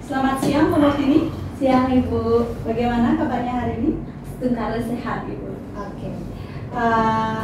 Selamat siang Bu Martini. Siang Ibu, Bagaimana kabarnya hari ini? setengkara sehat Ibu. Oke.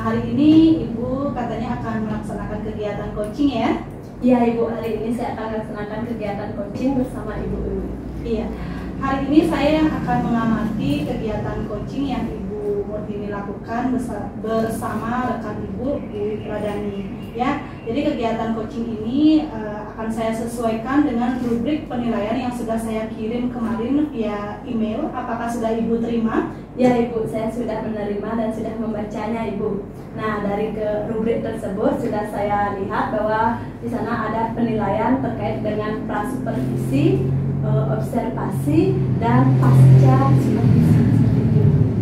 Hari ini Ibu katanya akan melaksanakan kegiatan coaching ya? Iya Ibu, hari ini saya akan melaksanakan kegiatan coaching bersama Ibu Umi. Iya. Hari ini saya yang akan mengamati kegiatan coaching yang Ibu Martini lakukan bersama rekan Ibu Pradani. Ya, jadi kegiatan coaching ini akan saya sesuaikan dengan rubrik penilaian yang sudah saya kirim kemarin via email. Apakah sudah Ibu terima? Ya Ibu, saya sudah menerima dan sudah membacanya Ibu. Nah, dari rubrik tersebut sudah saya lihat bahwa di sana ada penilaian terkait dengan prasupervisi, observasi, dan pasca supervisi.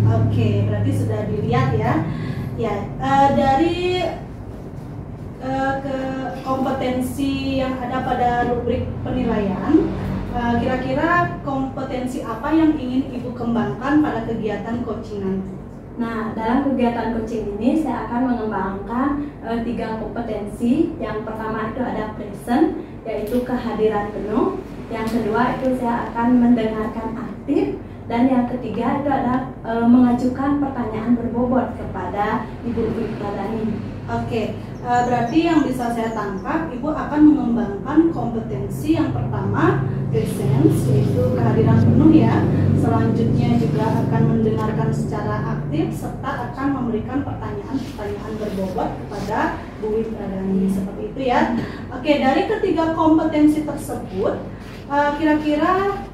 Oke, berarti sudah dilihat ya. Ya, dari ke kompetensi yang ada pada rubrik penilaian, kira-kira kompetensi apa yang ingin Ibu kembangkan pada kegiatan coaching nanti? Nah, dalam kegiatan coaching ini saya akan mengembangkan 3 kompetensi. Yang pertama itu ada present, yaitu kehadiran penuh. Yang kedua itu saya akan mendengarkan aktif. Dan yang ketiga itu adalah mengajukan pertanyaan berbobot kepada Ibu Pradani. Oke, berarti yang bisa saya tangkap, Ibu akan mengembangkan kompetensi yang pertama, presence, yaitu kehadiran penuh ya. Selanjutnya juga akan mendengarkan secara aktif, serta akan memberikan pertanyaan-pertanyaan berbobot kepada Bu Pradani, seperti itu ya. Oke, dari ketiga kompetensi tersebut, kira-kira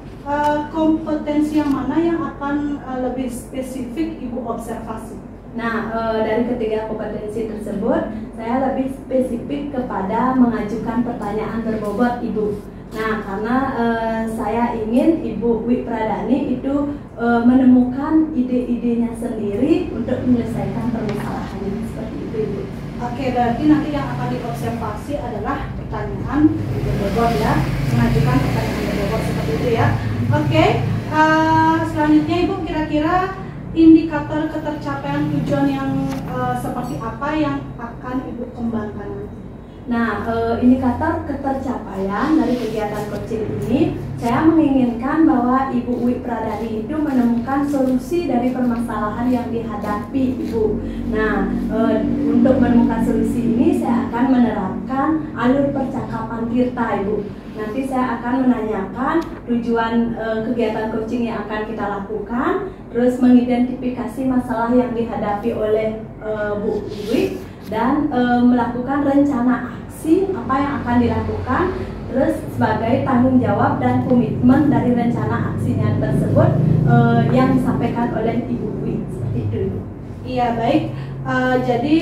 kompetensi yang mana yang akan lebih spesifik Ibu observasi? Nah, dari ketiga kompetensi tersebut, saya lebih spesifik kepada mengajukan pertanyaan berbobot Ibu. Nah, karena saya ingin Ibu Pradani itu menemukan ide-idenya sendiri untuk menyelesaikan permasalahannya, seperti itu Ibu. Oke, berarti nanti yang akan diobservasi adalah pertanyaan berbobot ya, mengajukan pertanyaan berbobot seperti itu ya. Oke, selanjutnya Ibu kira-kira indikator ketercapaian tujuan yang seperti apa yang akan Ibu kembangkan nanti? Nah, indikator ketercapaian dari kegiatan coaching ini, saya menginginkan bahwa Ibu Pradani itu menemukan solusi dari permasalahan yang dihadapi Ibu. Nah, untuk menemukan solusi ini saya akan menerapkan alur percakapan Tirta Ibu. Nanti saya akan menanyakan tujuan kegiatan coaching yang akan kita lakukan, terus mengidentifikasi masalah yang dihadapi oleh Bu Iwi, dan melakukan rencana aksi apa yang akan dilakukan, terus sebagai tanggung jawab dan komitmen dari rencana aksinya tersebut yang disampaikan oleh Ibu Iwi, seperti itu. Iya, baik. Jadi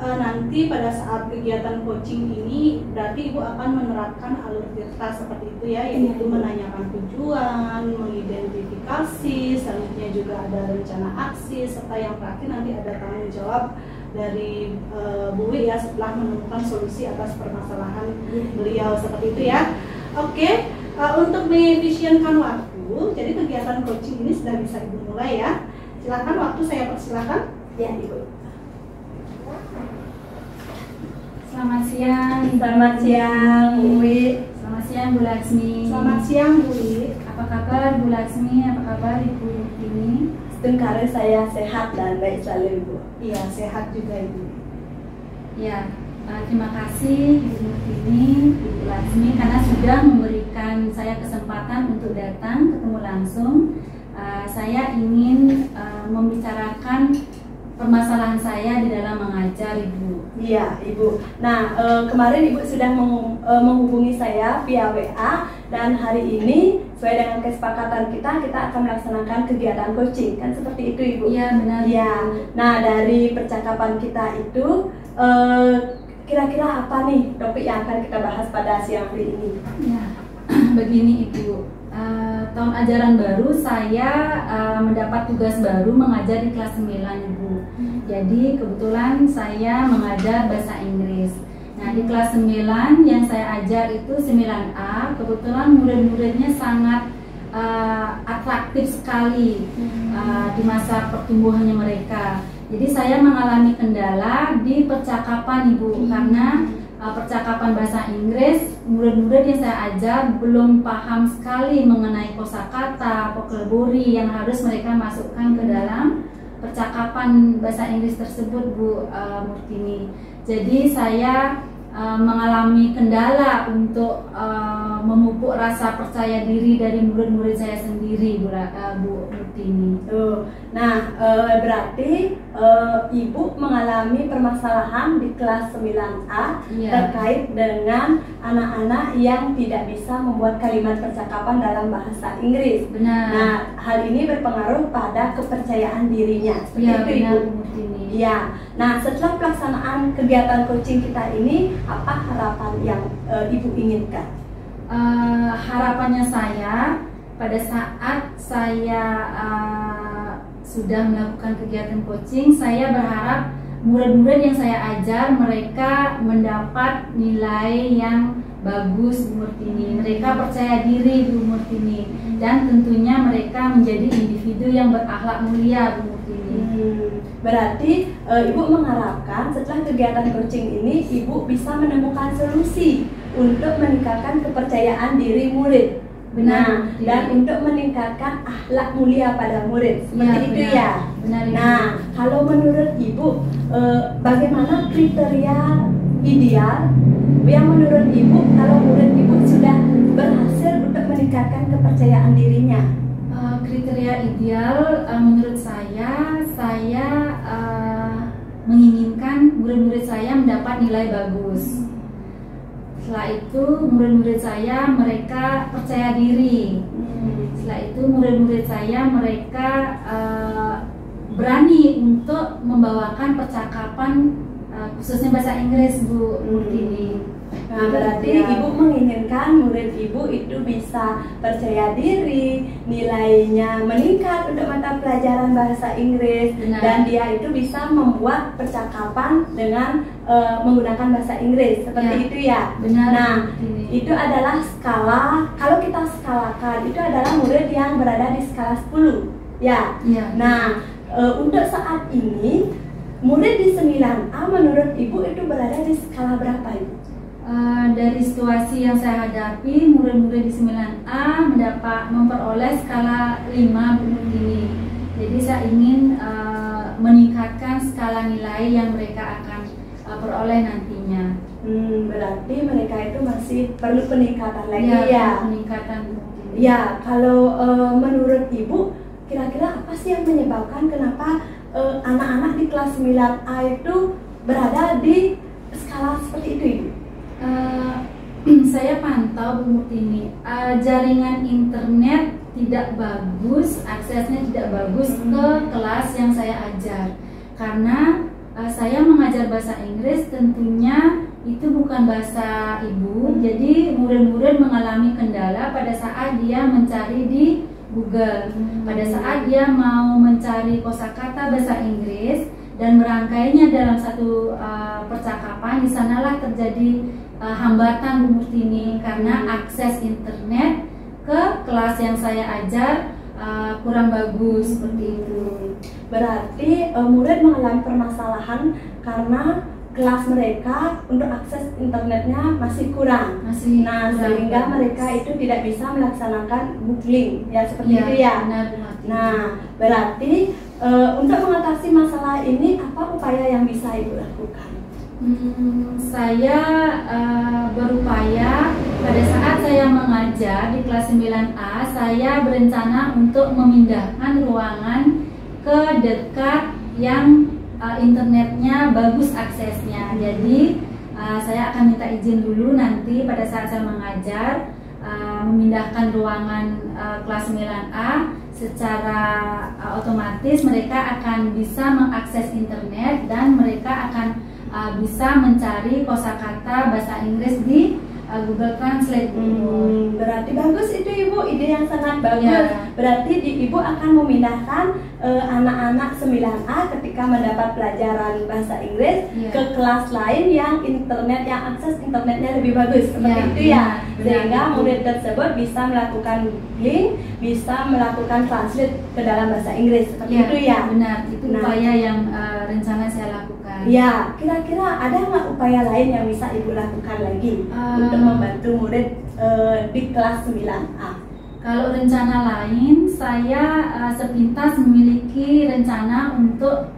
nanti pada saat kegiatan coaching ini berarti Ibu akan menerapkan alur Tirta seperti itu ya, yaitu menanyakan tujuan, mengidentifikasi, selanjutnya juga ada rencana aksi, serta yang terakhir nanti ada tanggung jawab dari Bu Wi ya setelah menemukan solusi atas permasalahan beliau, seperti itu ya. Oke, untuk mengefisienkan waktu, jadi kegiatan coaching ini sudah bisa Ibu mulai ya. Silakan, waktu saya persilakan. Ya Ibu. Selamat siang. Selamat siang Bu Wi. Selamat siang Bu Laksmi. Selamat siang Bu Wi. Apa kabar Bu Laksmi? Apa kabar Ibu Rutini? Setengkara saya sehat dan baik selalu Ibu. Iya, sehat juga Ibu. Ya, terima kasih Ibu Rutini, Ibu Laksmi karena sudah memberikan saya kesempatan untuk datang ketemu langsung. Saya ingin membicarakan permasalahan saya di dalam mengajar Ibu. Iya Ibu. Nah, kemarin Ibu sudah menghubungi saya via WA, dan hari ini sesuai dengan kesepakatan kita akan melaksanakan kegiatan coaching, kan seperti itu Ibu? Iya benar. Iya. Nah, dari percakapan kita itu kira-kira apa nih topik yang akan kita bahas pada siang hari ini? Ya, begini Ibu. Tahun ajaran baru saya mendapat tugas baru mengajar di kelas 9 Ibu. Jadi kebetulan saya mengajar bahasa Inggris. Nah, di kelas 9 yang saya ajar itu 9A, kebetulan murid-muridnya sangat atraktif sekali di masa pertumbuhannya mereka. Jadi saya mengalami kendala di percakapan Ibu, karena percakapan bahasa Inggris, murid-murid yang saya ajar belum paham sekali mengenai kosakata, vocabulary yang harus mereka masukkan ke dalam percakapan bahasa Inggris tersebut, Bu Murtini. Jadi saya mengalami kendala untuk memupuk rasa percaya diri dari murid-murid saya sendiri, Bu Murtini. Nah, berarti Ibu mengalami permasalahan di kelas 9A terkait dengan anak-anak yang tidak bisa membuat kalimat percakapan dalam bahasa Inggris. Benar. Nah, hal ini berpengaruh pada kepercayaan dirinya. Seperti itu, benar, Ibu. Bu Murtini. Ya. Nah, setelah pelaksanaan kegiatan coaching kita ini, apa harapan yang Ibu inginkan? Harapannya saya pada saat saya sudah melakukan kegiatan coaching, saya berharap murid-murid yang saya ajar mereka mendapat nilai yang bagus, Bu Murtini. Mereka percaya diri, Bu Murtini, dan tentunya mereka menjadi individu yang berakhlak mulia, Bu Murtini. Berarti Ibu mengharapkan setelah kegiatan coaching ini Ibu bisa menemukan solusi untuk meningkatkan kepercayaan diri murid. Benar. Dan untuk meningkatkan akhlak mulia pada murid. Seperti itu benar. ya. Benar. Nah, kalau menurut Ibu bagaimana kriteria ideal yang menurut Ibu kalau murid Ibu sudah berhasil untuk meningkatkan kepercayaan dirinya? Kriteria ideal menurut saya menginginkan murid-murid saya mendapat nilai bagus. Setelah itu murid-murid saya mereka percaya diri. Setelah itu murid-murid saya mereka berani untuk membawakan percakapan khususnya bahasa Inggris, Bu Murtini. Nah, berarti Ibu menginginkan murid Ibu itu bisa percaya diri, nilainya meningkat untuk mata pelajaran bahasa Inggris. Benar. Dan dia itu bisa membuat percakapan dengan menggunakan bahasa Inggris. Seperti itu ya. Benar. Nah, itu adalah skala, kalau kita skalakan itu adalah murid yang berada di skala 10. Ya. Nah, untuk saat ini murid di 9A menurut Ibu itu berada di skala berapa, Ibu? Dari situasi yang saya hadapi, murid-murid di 9A memperoleh skala 5, Bu Murtini. Jadi saya ingin meningkatkan skala nilai yang mereka akan peroleh nantinya. Berarti mereka itu masih perlu peningkatan lagi ya? Peningkatan, Bu Murtini. Ya, kalau menurut Ibu kira-kira apa sih yang menyebabkan kenapa anak-anak di kelas 9A itu berada di skala seperti itu, Ibu? Saya pantau, Bu Murtini, jaringan internet tidak bagus, aksesnya tidak bagus ke kelas yang saya ajar. Karena saya mengajar bahasa Inggris, tentunya itu bukan bahasa ibu. Jadi murid-murid mengalami kendala pada saat dia mencari di Google. Pada saat dia mau mencari kosakata bahasa Inggris dan merangkainya dalam satu percakapan, di sanalah terjadi hambatan, Bu Murtini, karena akses internet ke kelas yang saya ajar kurang bagus, seperti itu. Berarti murid mengalami permasalahan karena kelas mereka untuk akses internetnya masih kurang. Sehingga mereka itu tidak bisa melaksanakan googling, ya seperti itu ya. Benar. Nah, berarti untuk mengatasi masalah ini apa upaya yang bisa Ibu lakukan? Saya berupaya pada saat saya mengajar di kelas 9A, saya berencana untuk memindahkan ruangan ke dekat yang internetnya bagus aksesnya. Jadi saya akan minta izin dulu nanti pada saat saya mengajar memindahkan ruangan kelas 9A. Secara otomatis mereka akan bisa mengakses internet dan mereka akan bisa mencari kosakata bahasa Inggris di Google Translate. Berarti bagus itu Ibu, ide ide yang sangat bagus. Ya. Berarti Ibu akan memindahkan anak-anak 9A ketika mendapat pelajaran bahasa Inggris Ya. ke kelas lain yang akses internetnya lebih bagus seperti Ya, itu ya. benar, Sehingga benar. murid tersebut bisa melakukan link, bisa melakukan translate ke dalam bahasa Inggris seperti itu ya. Benar, itu Nah. upaya yang rencana saya lakukan. Ya, kira-kira ada nggak upaya lain yang bisa Ibu lakukan lagi untuk membantu murid di kelas 9A? Kalau rencana lain, saya sepintas memiliki rencana untuk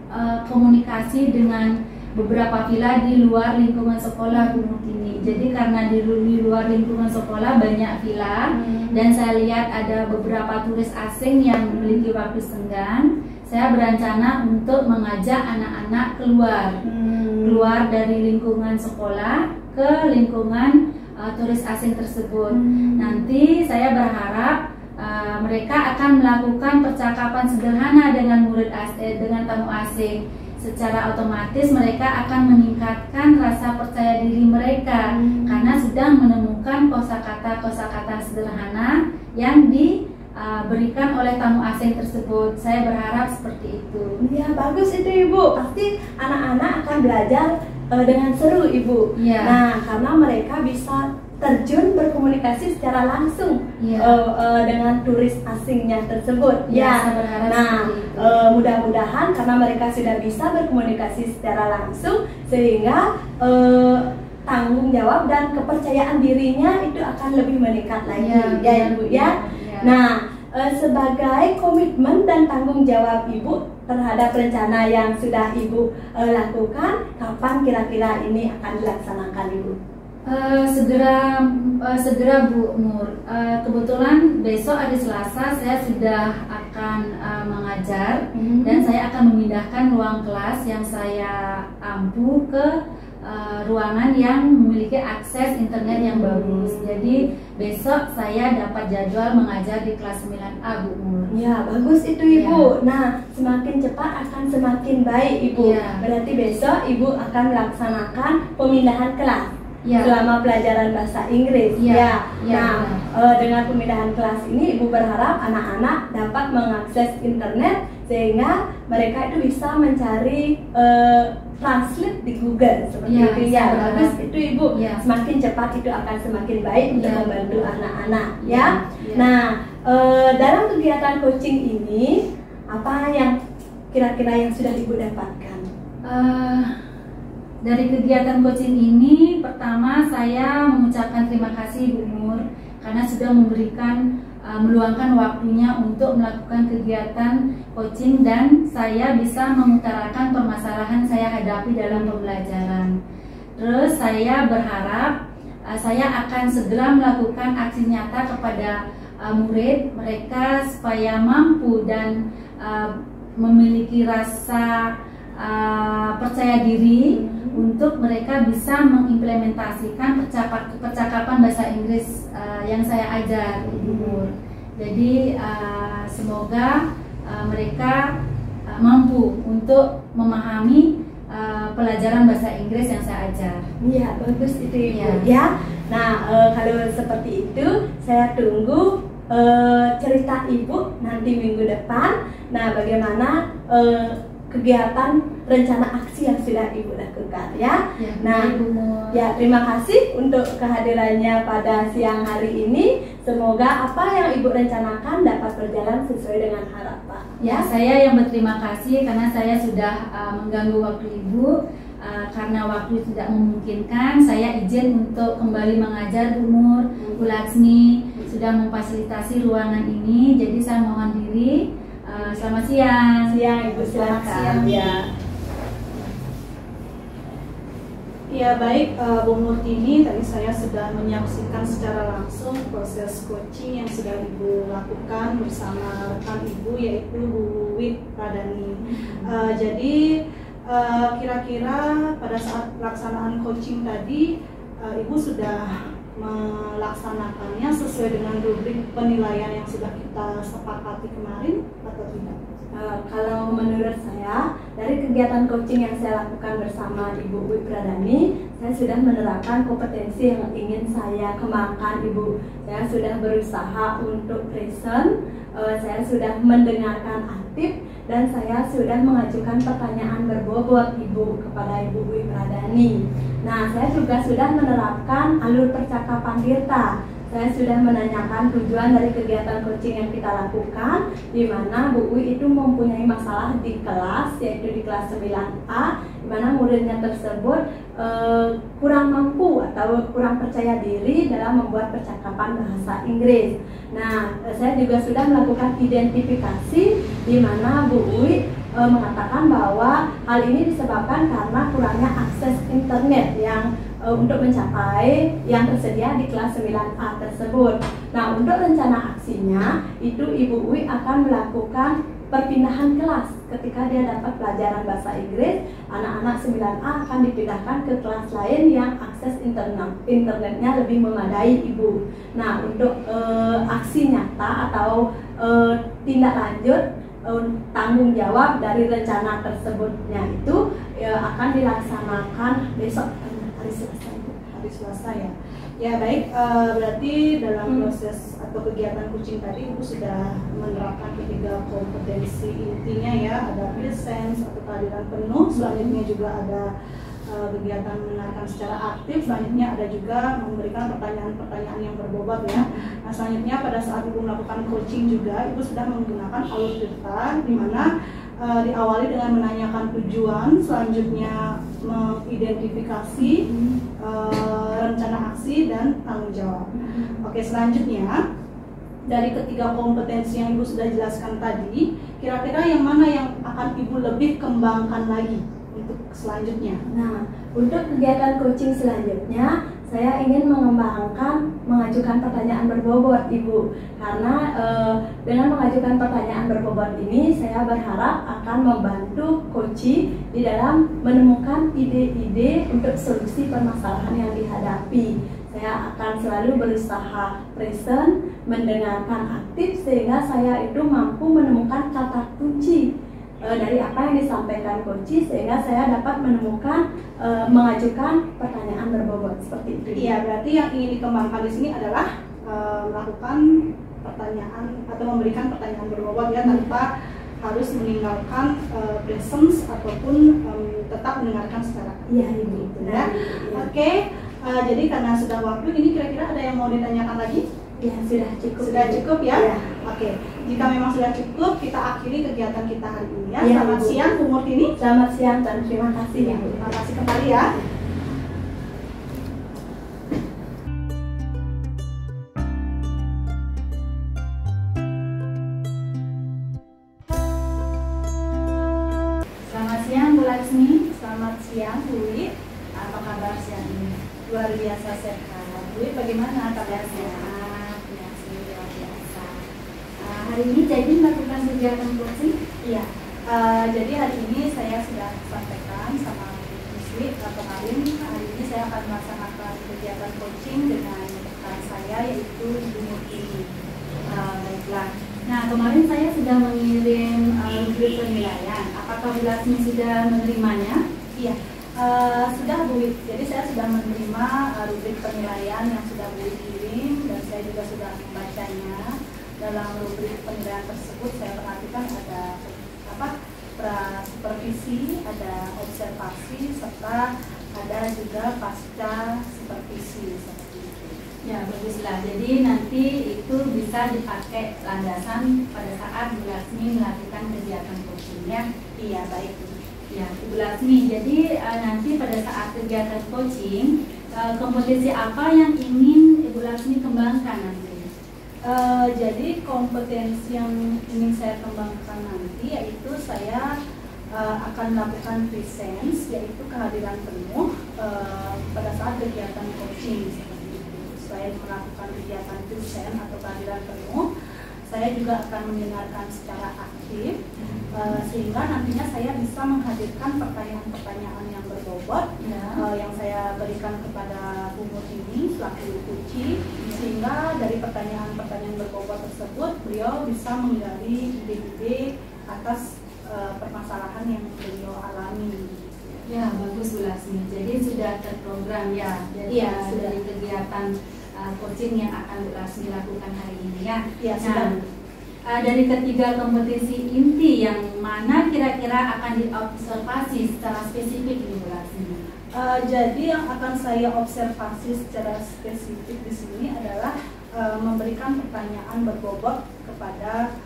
komunikasi dengan beberapa villa di luar lingkungan sekolah Bu Murtini. Jadi karena di luar lingkungan sekolah banyak villa dan saya lihat ada beberapa turis asing yang memiliki waktu senggang, saya berencana untuk mengajak anak-anak keluar dari lingkungan sekolah ke lingkungan turis asing tersebut. Nanti saya berharap mereka akan melakukan percakapan sederhana dengan dengan tamu asing. Secara otomatis mereka akan meningkatkan rasa percaya diri mereka karena sudah menemukan kosakata sederhana yang diberikan oleh tamu asing tersebut. Saya berharap seperti itu. Ya, bagus itu Ibu. Pasti anak-anak akan belajar dengan seru Ibu. Ya. Nah, karena mereka bisa terjun berkomunikasi secara langsung dengan turis asingnya tersebut. Ya, saya berharap nah, seperti itu. mudah-mudahan karena mereka sudah bisa berkomunikasi secara langsung, sehingga tanggung jawab dan kepercayaan dirinya itu akan lebih meningkat lagi, ya Ibu ya. Nah, sebagai komitmen dan tanggung jawab Ibu terhadap rencana yang sudah Ibu lakukan, kapan kira-kira ini akan dilaksanakan Ibu? Segera Bu Nur. Kebetulan besok hari Selasa saya sudah akan mengajar dan saya akan memindahkan ruang kelas yang saya ampu ke ruangan yang memiliki akses internet yang bagus. Jadi besok saya dapat jadwal mengajar di kelas 9A Bu Nur. Ya, bagus itu Ibu. Nah, semakin cepat akan semakin baik Ibu. Ya. Berarti besok Ibu akan melaksanakan pemindahan kelas. Ya. Selama pelajaran bahasa Inggris. Ya. Nah, dengan pemindahan kelas ini Ibu berharap anak-anak dapat mengakses internet sehingga mereka itu bisa mencari translate di Google seperti Ya, itu ya. saya Bagus itu Ibu. Ya. Semakin cepat itu akan semakin baik untuk Ya. membantu anak-anak ya. Ya. Nah, dalam kegiatan coaching ini apa yang kira-kira yang sudah Ibu dapatkan? Dari kegiatan coaching ini, pertama saya mengucapkan terima kasih Bu Nur karena sudah meluangkan waktunya untuk melakukan kegiatan coaching dan saya bisa mengutarakan permasalahan saya hadapi dalam pembelajaran. Terus saya berharap saya akan segera melakukan aksi nyata kepada murid mereka supaya mampu dan memiliki rasa percaya diri untuk mereka bisa mengimplementasikan percakapan bahasa Inggris yang saya ajar Ibu Nur. Jadi semoga mereka mampu untuk memahami pelajaran bahasa Inggris yang saya ajar. Iya, bagus itu Ibu Ya. ya. Nah, kalau seperti itu saya tunggu cerita Ibu nanti minggu depan. Nah, bagaimana kegiatan rencana aksi yang sudah Ibu lakukan ya. Nah, Ibu Nur. ya terima kasih untuk kehadirannya pada siang hari ini. Semoga apa yang Ibu rencanakan dapat berjalan sesuai dengan harapan. Ya, saya yang berterima kasih karena saya sudah mengganggu waktu Ibu. Karena waktu tidak memungkinkan, saya izin untuk kembali mengajar Bu Nur. Bu Laksmi sudah memfasilitasi ruangan ini, jadi saya mohon diri. Selamat siang. Siang Ibu, Selamat silakan. siang. Ya. Ya baik, Bu Murtini, tadi saya sudah menyaksikan secara langsung proses coaching yang sudah Ibu lakukan bersama rekan Ibu yaitu Bu Wit Pradani. Jadi kira-kira pada saat pelaksanaan coaching tadi Ibu sudah melaksanakannya sesuai dengan rubrik penilaian yang sudah kita sepakati kemarin atau tidak? Kalau menurut saya, dari kegiatan coaching yang saya lakukan bersama Ibu Uwi Pradani, saya sudah menerapkan kompetensi yang ingin saya kembangkan, Ibu. Saya sudah berusaha untuk present, saya sudah mendengarkan aktif, dan saya sudah mengajukan pertanyaan berbobot, Ibu, kepada Ibu Uwi Pradani. Nah, saya juga sudah menerapkan alur percakapan Tirta. Saya sudah menanyakan tujuan dari kegiatan coaching yang kita lakukan, di mana Bu Uwi itu mempunyai masalah di kelas, yaitu di kelas 9A, di mana muridnya tersebut kurang mampu atau kurang percaya diri dalam membuat percakapan bahasa Inggris. Nah, saya juga sudah melakukan identifikasi, di mana Bu Uwi mengatakan bahwa hal ini disebabkan karena kurangnya akses internet yang untuk mencapai yang tersedia di kelas 9A tersebut. Nah, untuk rencana aksinya itu Ibu Uwi akan melakukan perpindahan kelas. Ketika dia dapat pelajaran bahasa Inggris, anak-anak 9A akan dipindahkan ke kelas lain yang akses internetnya lebih memadai, Ibu. Nah, untuk aksi nyata atau tindak lanjut tanggung jawab dari rencana tersebutnya itu akan dilaksanakan besok hari Selasa ya. Ya baik, berarti dalam proses atau kegiatan coaching tadi Ibu sudah menerapkan ketiga kompetensi intinya ya, ada presence atau kehadiran penuh, selanjutnya juga ada kegiatan mendengarkan secara aktif, selanjutnya ada juga memberikan pertanyaan-pertanyaan yang berbobot ya. Nah, selanjutnya pada saat Ibu melakukan coaching juga Ibu sudah menggunakan alur Tirta, di mana diawali dengan menanyakan tujuan, selanjutnya mengidentifikasi rencana aksi dan tanggung jawab. Oke, selanjutnya dari ketiga kompetensi yang Ibu sudah jelaskan tadi, kira-kira yang mana yang akan Ibu lebih kembangkan lagi untuk selanjutnya? Nah, untuk kegiatan coaching selanjutnya, saya ingin mengembangkan mengajukan pertanyaan berbobot, Ibu. Karena dengan mengajukan pertanyaan berbobot ini, saya berharap akan membantu coaching di dalam menemukan ide-ide untuk solusi permasalahan yang dihadapi. Saya akan selalu berusaha present, mendengarkan aktif, sehingga saya itu mampu menemukan kata kunci dari apa yang disampaikan coach, sehingga saya dapat menemukan mengajukan pertanyaan berbobot seperti itu. Iya, berarti yang ingin dikembangkan di sini adalah melakukan pertanyaan atau memberikan pertanyaan berbobot ya, tanpa harus meninggalkan presence ataupun tetap mendengarkan secara aktif. Iya, Ibu. Ya. Oke, jadi karena sudah waktu, ini kira-kira ada yang mau ditanyakan lagi? Ya, sudah cukup. Sudah cukup ya? Ya. Oke, jika memang sudah cukup, kita akhiri kegiatan kita hari ini ya. Ya, Selamat Ibu. siang, Bu Murtini. Selamat siang dan terima kasih, Ya, Ibu. terima kasih kembali ya. Selamat siang Bu Laksmi. Selamat siang, Bu Uwi. Apa kabar siang ini? Luar biasa sehat. Bu Uwi, bagaimana kabarnya? Ya, luar biasa. Hari ini jadi melakukan kegiatan coaching? Iya. Jadi hari ini saya sudah sampaikan sama Bu Sri kemarin, hari ini saya akan melaksanakan kegiatan coaching dengan rekan saya yaitu Ibu Murtini. Baiklah. Nah, kemarin saya sudah mengirim rubrik penilaian. Apakah Bu Laksmi sudah menerimanya? Iya, sudah Bu Uwi. Jadi saya sudah menerima rubrik penilaian yang sudah Bu Uwi kirim, dan saya juga sudah membacanya. Dalam rubrik penilaian tersebut saya perhatikan ada supervisi, ada observasi, serta ada juga pasca supervisi seperti itu. Ya, baguslah. Jadi nanti itu bisa dipakai landasan pada saat Bu Laksmi melakukan kegiatan coachingnya. Iya, baik. Ya, Bu Laksmi. Jadi nanti pada saat kegiatan coaching, kompetensi apa yang ingin Ibu Laksmi kembangkan nanti? Jadi kompetensi yang ingin saya kembangkan nanti yaitu saya akan melakukan presence, yaitu kehadiran penuh pada saat kegiatan coaching seperti itu. Selain melakukan kegiatan presence atau kehadiran penuh, saya juga akan mendengarkan secara aktif sehingga nantinya saya bisa menghadirkan pertanyaan-pertanyaan yang berbobot yang saya berikan kepada Bu Murtini selaku kunci, sehingga dari pertanyaan-pertanyaan berbobot tersebut beliau bisa menggali ide-ide atas permasalahan yang beliau alami. Ya, bagus Bu Lasmi. Jadi sudah terprogram ya. Jadi Iya, sudah. dari kegiatan coaching yang akan Bu Lasmi lakukan hari ini ya. Iya, Nah, sudah. dari ketiga kompetisi inti yang mana kira-kira akan diobservasi secara spesifik ini Bu Lasmi? Jadi yang akan saya observasi secara spesifik di sini adalah memberikan pertanyaan berbobot kepada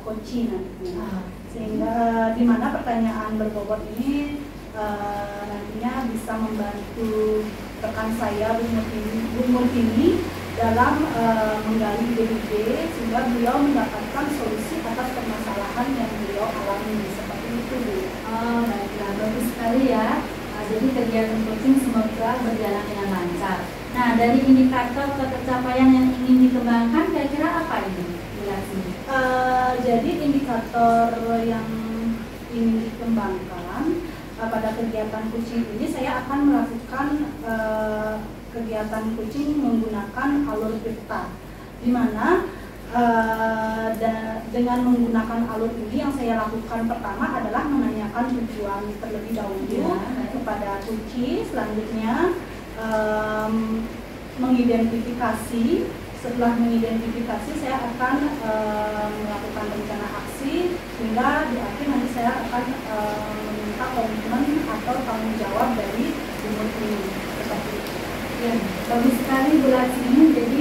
coaching nantinya. Sehingga di mana pertanyaan berbobot ini nantinya bisa membantu rekan saya Bu Murtini dalam menggali ide-ide sehingga beliau mendapatkan solusi atas permasalahan yang beliau alami, seperti itu Bu. Oh, baiklah, bagus sekali ya. Jadi kegiatan coaching semoga berjalan dengan lancar. Nah, dari indikator ketercapaian yang ingin dikembangkan kira-kira apa ini Bu Lasmi? Jadi indikator yang ingin dikembangkan pada kegiatan coaching ini, saya akan melakukan kegiatan coaching menggunakan alur Tirta, di mana dengan menggunakan alur ini yang saya lakukan pertama adalah menanyakan tujuan terlebih dahulu kepada coach, selanjutnya mengidentifikasi. Setelah mengidentifikasi, saya akan melakukan rencana aksi hingga di akhir nanti saya akan meminta komitmen atau tanggung jawab dari umur ini. Seperti itu. Ya, bagus sekali Bu Lasmi. Jadi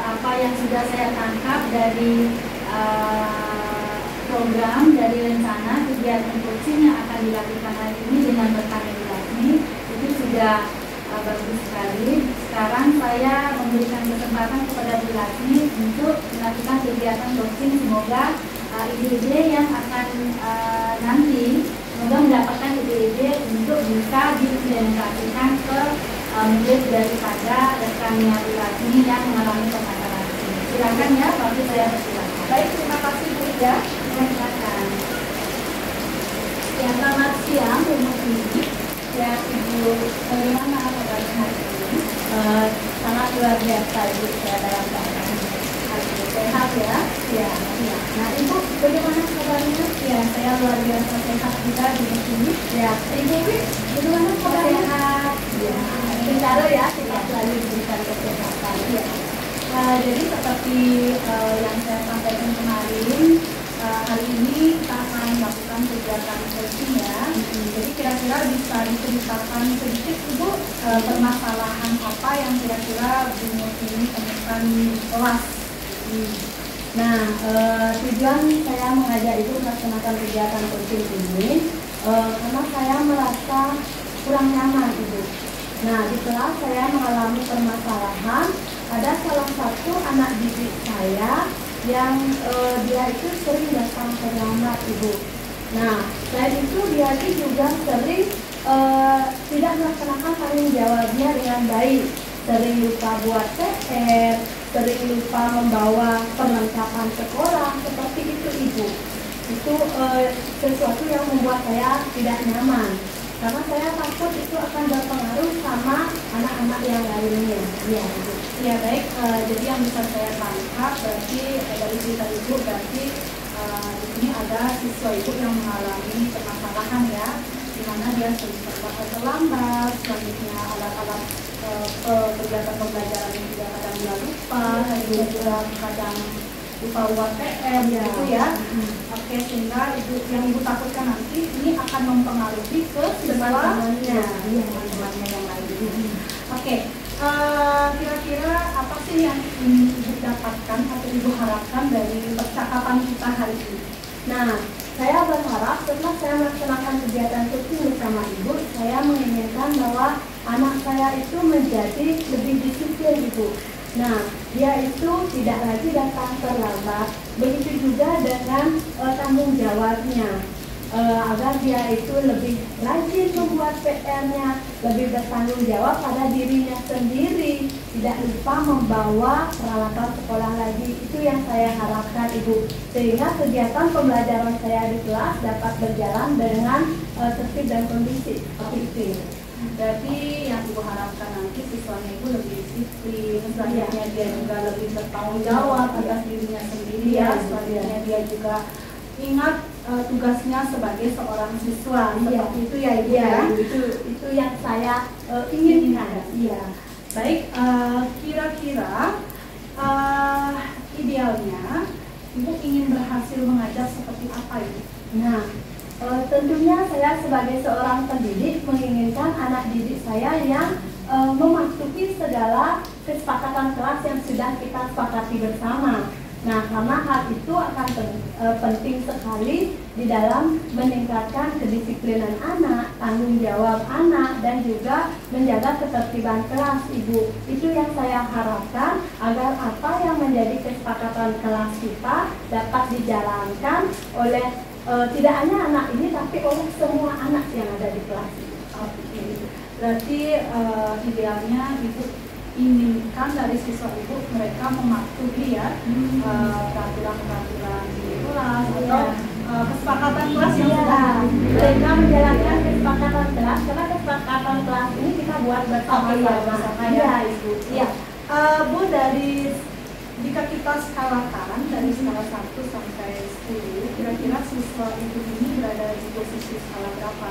apa yang sudah saya tangkap dari program, dari rencana kegiatan coaching yang akan dilakukan hari ini dengan berkat Bu Lasmi itu sudah bagus sekali. Sekarang saya memberikan kesempatan kepada Bu Lasmi untuk melakukan kegiatan coaching. Semoga ide-ide yang akan nanti semoga mendapatkan ide-ide untuk bisa diimplementasikan ke murid daripada rekannya Bu Lasmi yang mengalami permasalahan ini. Silakan ya, waktu saya persilakan. Baik, terima kasih Bu Ida. Silakan. Ya, selamat siang Bu Murtini. Ya, Ibu, bagaimana kabarnya hari ini? Sangat luar biasa Ibu, saya dalam keadaan sehat ya. Ya. Nah, Ibu bagaimana kabarnya? Ya, saya luar biasa sehat juga di sini. Ya, Ibu bagaimana kabarnya? Sehat. Ya, secara ya kita selalu diberikan kesehatan. Ya. Jadi seperti yang saya sampaikan kemarin, hari ini kita akan melakukan kegiatan coaching ya. Jadi kira-kira bisa diceritakan sedikit Ibu permasalahan apa yang kira-kira Bu Murtini temukan di kelas. Nah, tujuan saya mengajak Ibu melaksanakan kegiatan coaching ini karena saya merasa kurang nyaman Ibu. Nah, di kelas saya mengalami permasalahan, ada salah satu anak didik saya yang dia itu sering datang terlambat Ibu. Nah, selain itu dia juga sering tidak melaksanakan tanggung jawabnya dengan baik, sering lupa buat PR, sering lupa membawa perlengkapan sekolah, seperti itu Ibu. Itu sesuatu yang membuat saya tidak nyaman, karena saya takut itu akan berpengaruh sama anak-anak yang lainnya. Ya, Ibu. Ya baik, jadi yang bisa saya tangkap berarti dari cerita Ibu berarti di sini ada siswa Ibu yang mengalami permasalahan ya, di mana dia sering terlambat, selanjutnya alat-alat kegiatan pembelajaran yang juga kadang dia lupa, juga kadang lupa buat PR gitu ya. Oke, sehingga yang Ibu takutkan nanti ini akan mempengaruhi ke teman-temannya yang lain. Oke. Kira-kira apa sih yang ingin Ibu dapatkan atau Ibu harapkan dari percakapan kita hari ini? Nah, saya berharap setelah saya melaksanakan kegiatan coaching bersama Ibu, saya menginginkan bahwa anak saya itu menjadi lebih disiplin Ibu. Nah, dia itu tidak lagi datang terlambat, begitu juga dengan tanggung jawabnya. Agar dia itu lebih rajin membuat PR-nya, lebih bertanggung jawab pada dirinya sendiri, tidak lupa membawa peralatan sekolah lagi. Itu yang saya harapkan Ibu, sehingga kegiatan pembelajaran saya di kelas dapat berjalan dengan tertib dan kondisi seperti itu. Berarti yang Ibu harapkan nanti siswanya Ibu lebih disiplin, selanjutnya dia juga lebih bertanggung jawab atas dirinya sendiri diri ya, Iya, selanjutnya dia juga ingat tugasnya sebagai seorang siswa. Iya. Seperti itu ya Ibu Iya, ya. itu yang saya inginkan. Iya. Baik, kira-kira idealnya Ibu ingin berhasil mengajar seperti apa Ibu? Nah, tentunya saya sebagai seorang pendidik menginginkan anak didik saya yang mematuhi segala kesepakatan kelas yang sudah kita sepakati bersama. Nah, karena hal itu akan penting sekali di dalam meningkatkan kedisiplinan anak, tanggung jawab anak, dan juga menjaga ketertiban kelas, Ibu. Itu yang saya harapkan agar apa yang menjadi kesepakatan kelas kita dapat dijalankan oleh tidak hanya anak ini, tapi oleh semua anak yang ada di kelas ini. Oke. Berarti idealnya Ibu inginkan dari siswa Ibu mereka mematuhi ya peraturan-peraturan di kelas atau kesepakatan kelas yang sudah mereka menjalankan kesepakatan kelas, karena kesepakatan kelas ini kita buat bersama-sama. ya Ibu. Iya. Bu, dari jika kita skalakan dari skala 1 sampai 10, kira-kira siswa Ibu ini berada di posisi skala berapa?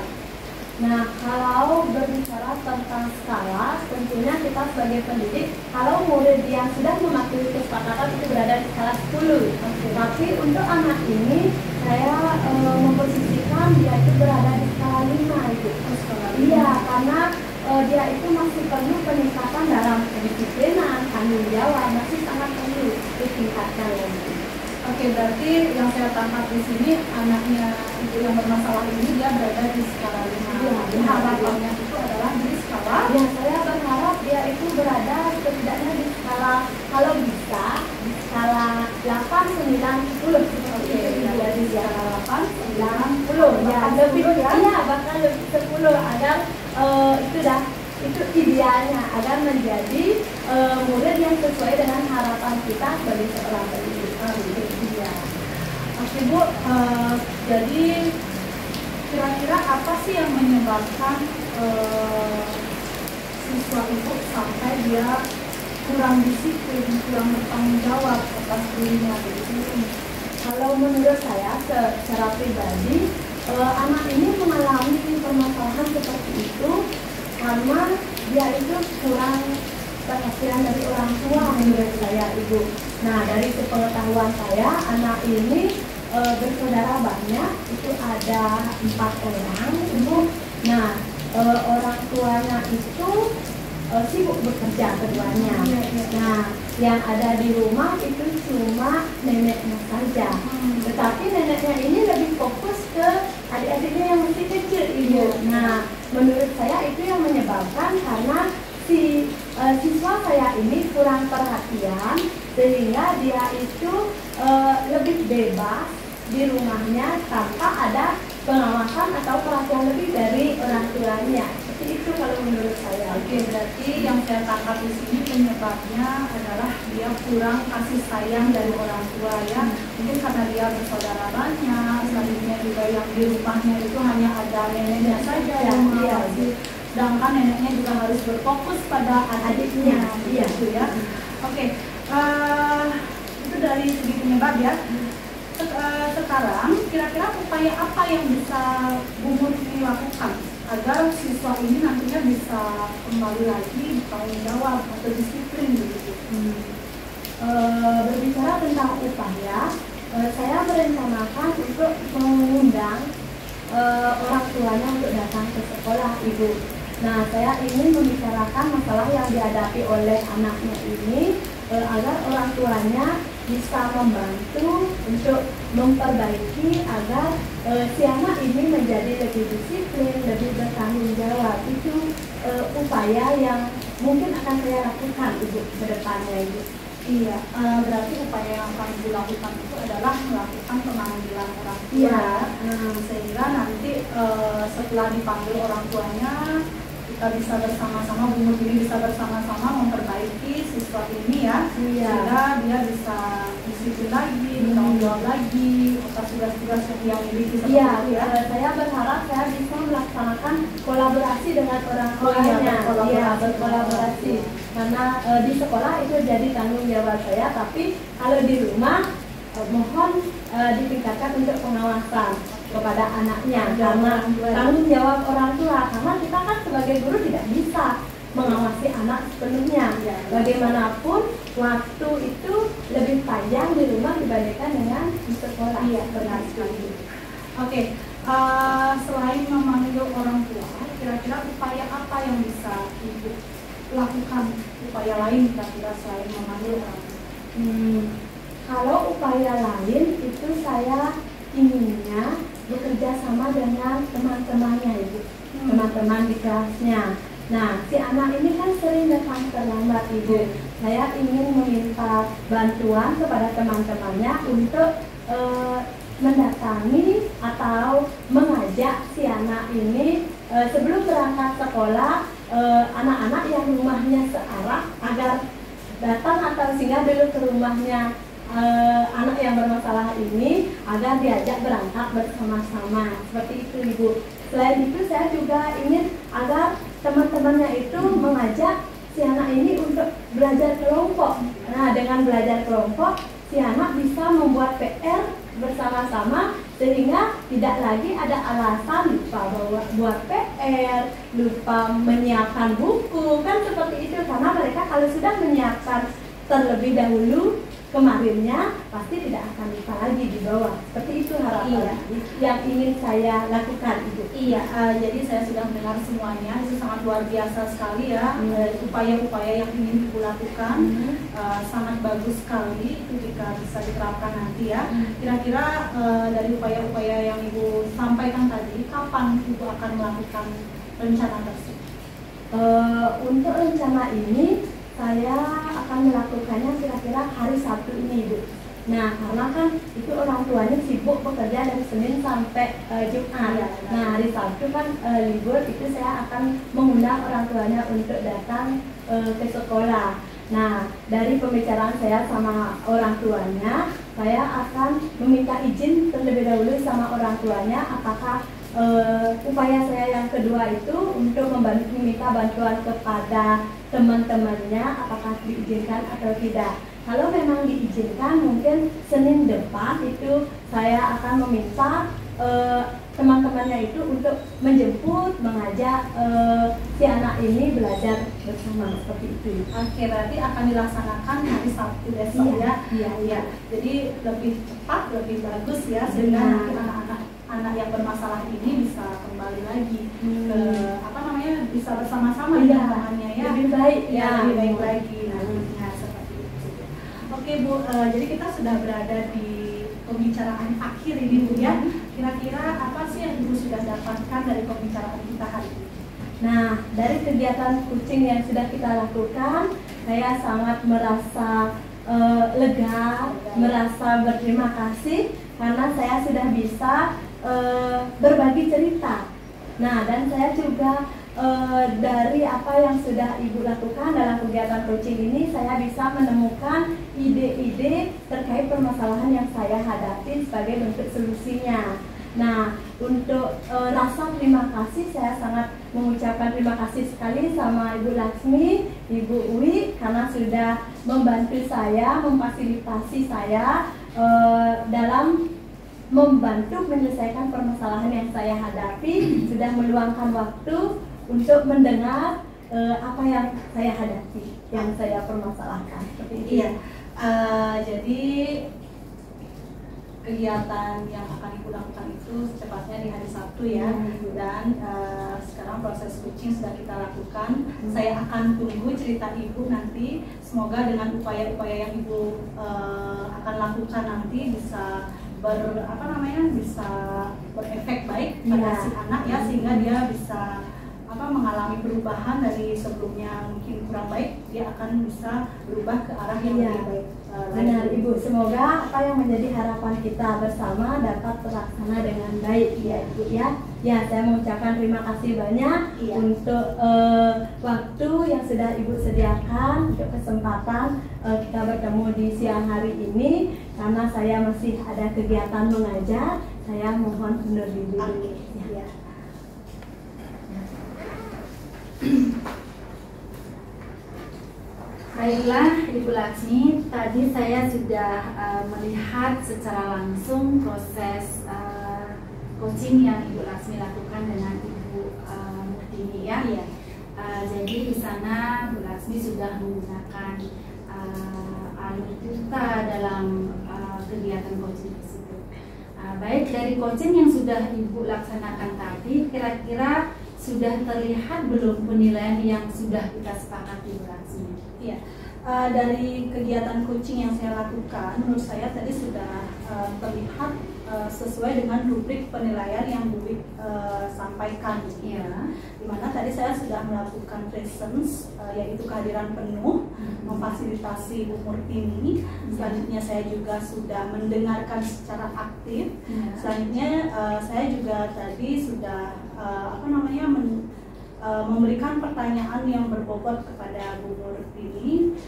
Nah, kalau berbicara tentang skala, tentunya kita sebagai pendidik, kalau murid yang sudah mematuhi kesepakatan itu berada di skala 10. Tapi untuk anak ini, saya memposisikan dia itu berada di skala 5 itu. Iya, karena dia itu masih perlu peningkatan dalam kedisiplinan, tanggung jawab, masih sangat perlu ditingkatkan lagi. Oke, berarti yang saya tangkap di sini anaknya Ibu yang bermasalah ini dia berada di skala 5. Iya, harapannya itu adalah di skala. Ya, saya berharap dia itu berada setidaknya di skala, kalau bisa di skala 8, 9, 10 seperti itu. Berada di skala 8, 9, 10 ya, lebih ya. iya, bahkan lebih 10 agar itu idealnya agar menjadi murid yang sesuai dengan harapan kita sebagai seorang pendidik. Iya. Oke Bu, jadi kira-kira apa sih yang menyebabkan siswa Ibu sampai dia kurang disiplin, kurang bertanggung jawab atas dirinya begitu? Kalau menurut saya secara pribadi, anak ini mengalami permasalahan seperti itu karena dia itu kurang perhatian dari orang tua menurut saya, Ibu. Nah, dari sepengetahuan saya, anak ini bersaudara banyak, itu ada 4 orang, Ibu. Nah, orang tuanya itu sibuk bekerja keduanya. Nah, yang ada di rumah itu cuma neneknya saja. Tetapi neneknya ini lebih fokus ke adik-adiknya yang masih kecil, Ibu. Nah, menurut saya itu yang menyebabkan karena siswa saya ini kurang perhatian sehingga dia itu lebih bebas di rumahnya tanpa ada pengawasan atau perhatian lebih dari orang tuanya. Seperti itu kalau menurut saya. Oke, berarti yang saya tangkap di sini penyebabnya adalah dia kurang kasih sayang dari orang tua ya. Mungkin karena dia bersaudara banyak, selanjutnya juga yang di rumahnya itu hanya ada neneknya saja yang mengawasi. Sedangkan neneknya juga harus berfokus pada adiknya, gitu ya. Oke, itu dari segi penyebab ya. Sekarang kira-kira upaya apa yang bisa Bu Murni lakukan agar siswa ini nantinya bisa kembali lagi bertanggung jawab atau disiplin begitu? Berbicara tentang upaya, saya merencanakan untuk mengundang orang tuanya untuk datang ke sekolah, Ibu. Nah, saya ingin membicarakan masalah yang dihadapi oleh anaknya ini agar orang tuanya bisa membantu untuk memperbaiki agar si anak ini menjadi lebih disiplin, lebih bertanggung jawab. Itu upaya yang mungkin akan saya lakukan, Ibu, ke depannya, Ibu. Iya, berarti upaya yang akan dilakukan itu adalah melakukan pemanggilan orang tua. Iya. Sehingga nanti setelah dipanggil orang tuanya kita bisa bersama-sama, Bu Murni bisa bersama-sama memperbaiki siswa ini ya. Iya. Sehingga dia bisa disiplin lagi, bertanggung jawab lagi atas tugas-tugas yang dimiliki seperti Iya, itu ya. saya berharap saya bisa melaksanakan kolaborasi dengan orang Oh iya, tuanya. Iya, berkolaborasi. berkolaborasi. Karena di sekolah itu jadi tanggung jawab saya, tapi kalau di rumah mohon ditingkatkan untuk pengawasan kepada anaknya karena tanggung jawab orang tua, karena kita kan sebagai guru tidak bisa mengawasi anak sepenuhnya. Bagaimanapun waktu itu lebih panjang di rumah dibandingkan dengan di sekolah. Iya, benar sekali. Oke, selain memanggil orang tua, kira-kira upaya apa yang bisa Ibu lakukan? Upaya lain kira-kira selain memanggil orang tua? Kalau upaya lain itu saya inginnya bekerja sama dengan teman-temannya Ibu, teman-teman di kelasnya. Nah, si anak ini kan sering datang terlambat Ibu. Saya ingin meminta bantuan kepada teman-temannya untuk mendatangi atau mengajak si anak ini sebelum berangkat sekolah, anak-anak yang rumahnya searah agar datang atau singgah dulu ke rumahnya anak yang bermasalah ini agar diajak berangkat bersama-sama. Seperti itu Ibu. Selain itu saya juga ingin agar teman-temannya itu mengajak si anak ini untuk belajar kelompok. Nah, dengan belajar kelompok si anak bisa membuat PR bersama-sama sehingga tidak lagi ada alasan lupa buat PR, lupa menyiapkan buku, kan seperti itu. Karena mereka kalau sudah menyiapkan terlebih dahulu kemarinnya pasti tidak akan lupa lagi di bawah. Seperti itu harapan yang ingin saya lakukan Ibu. Iya, jadi saya sudah mendengar semuanya. Itu sangat luar biasa sekali ya, upaya-upaya yang ingin Ibu lakukan. Sangat bagus sekali jika bisa diterapkan nanti ya. Kira-kira dari upaya-upaya yang Ibu sampaikan tadi, kapan Ibu akan melakukan rencana tersebut? Untuk rencana ini saya akan melakukannya kira-kira hari Sabtu ini Ibu. Nah, karena kan itu orang tuanya sibuk bekerja dari Senin sampai Jumat. Nah, hari Sabtu kan libur, itu saya akan mengundang orang tuanya untuk datang ke sekolah. Nah, dari pembicaraan saya sama orang tuanya, saya akan meminta izin terlebih dahulu sama orang tuanya apakah upaya saya yang kedua itu untuk meminta bantuan kepada teman-temannya apakah diizinkan atau tidak. Kalau memang diizinkan, mungkin Senin depan itu saya akan meminta teman-temannya itu untuk menjemput, mengajak si anak ini belajar bersama seperti itu. Oke, berarti akan dilaksanakan hari Sabtu besok ya. Iya. Jadi lebih cepat, lebih bagus ya, sehingga nanti anak yang bermasalah ini bisa kembali lagi ke bisa bersama-sama di temannya ya. Lebih baik ya, lebih baik lagi nantinya seperti itu. Oke Bu, jadi kita sudah berada di pembicaraan akhir ini Bu ya. Kira-kira apa sih yang Ibu sudah dapatkan dari pembicaraan kita hari ini? Nah, dari kegiatan coaching yang sudah kita lakukan, saya sangat merasa lega, merasa berterima kasih karena saya sudah bisa berbagi cerita. Nah, dan saya juga dari apa yang sudah Ibu lakukan dalam kegiatan coaching ini, saya bisa menemukan ide-ide terkait permasalahan yang saya hadapi sebagai bentuk solusinya. Nah, untuk rasa terima kasih, saya sangat mengucapkan terima kasih sekali sama Ibu Laksmi, Ibu Uwi karena sudah membantu saya, memfasilitasi saya dalam membantu menyelesaikan permasalahan yang saya hadapi, sudah meluangkan waktu untuk mendengar apa yang saya hadapi, yang saya permasalahkan. Seperti itu. Iya. Jadi kegiatan yang akan Ibu lakukan itu secepatnya di hari Sabtu ya. Dan sekarang proses coaching sudah kita lakukan. Saya akan tunggu cerita Ibu nanti. Semoga dengan upaya-upaya yang Ibu akan lakukan nanti bisa bisa berefek baik pada si anak ya, sehingga dia bisa mengalami perubahan dari sebelumnya mungkin kurang baik, dia akan bisa berubah ke arah yang lebih baik. Benar Ibu, semoga apa yang menjadi harapan kita bersama dapat terlaksana dengan baik ya Ibu ya. Ya, saya mengucapkan terima kasih banyak untuk waktu yang sudah Ibu sediakan, untuk kesempatan kita bertemu di siang hari ini. Karena saya masih ada kegiatan mengajar, saya mohon undur diri. Ya. Baiklah Ibu Laksmi, tadi saya sudah melihat secara langsung proses coaching yang Ibu Laksmi lakukan dengan Ibu Murtini ya. Iya. Jadi di sana Bu Laksmi sudah menggunakan alur tirta dalam kegiatan coaching tersebut. Baik dari coaching yang sudah Ibu laksanakan tadi, kira-kira sudah terlihat belum penilaian yang sudah kita sepakati Bu Laksmi? Iya, dari kegiatan coaching yang saya lakukan, menurut saya tadi sudah terlihat sesuai dengan rubrik penilaian yang Bu sampaikan. Iya. Dimana tadi saya sudah melakukan presence, yaitu kehadiran penuh, memfasilitasi Bu Murtini. Selanjutnya saya juga sudah mendengarkan secara aktif. Selanjutnya saya juga tadi sudah memberikan pertanyaan yang berbobot kepada Bu Murtini,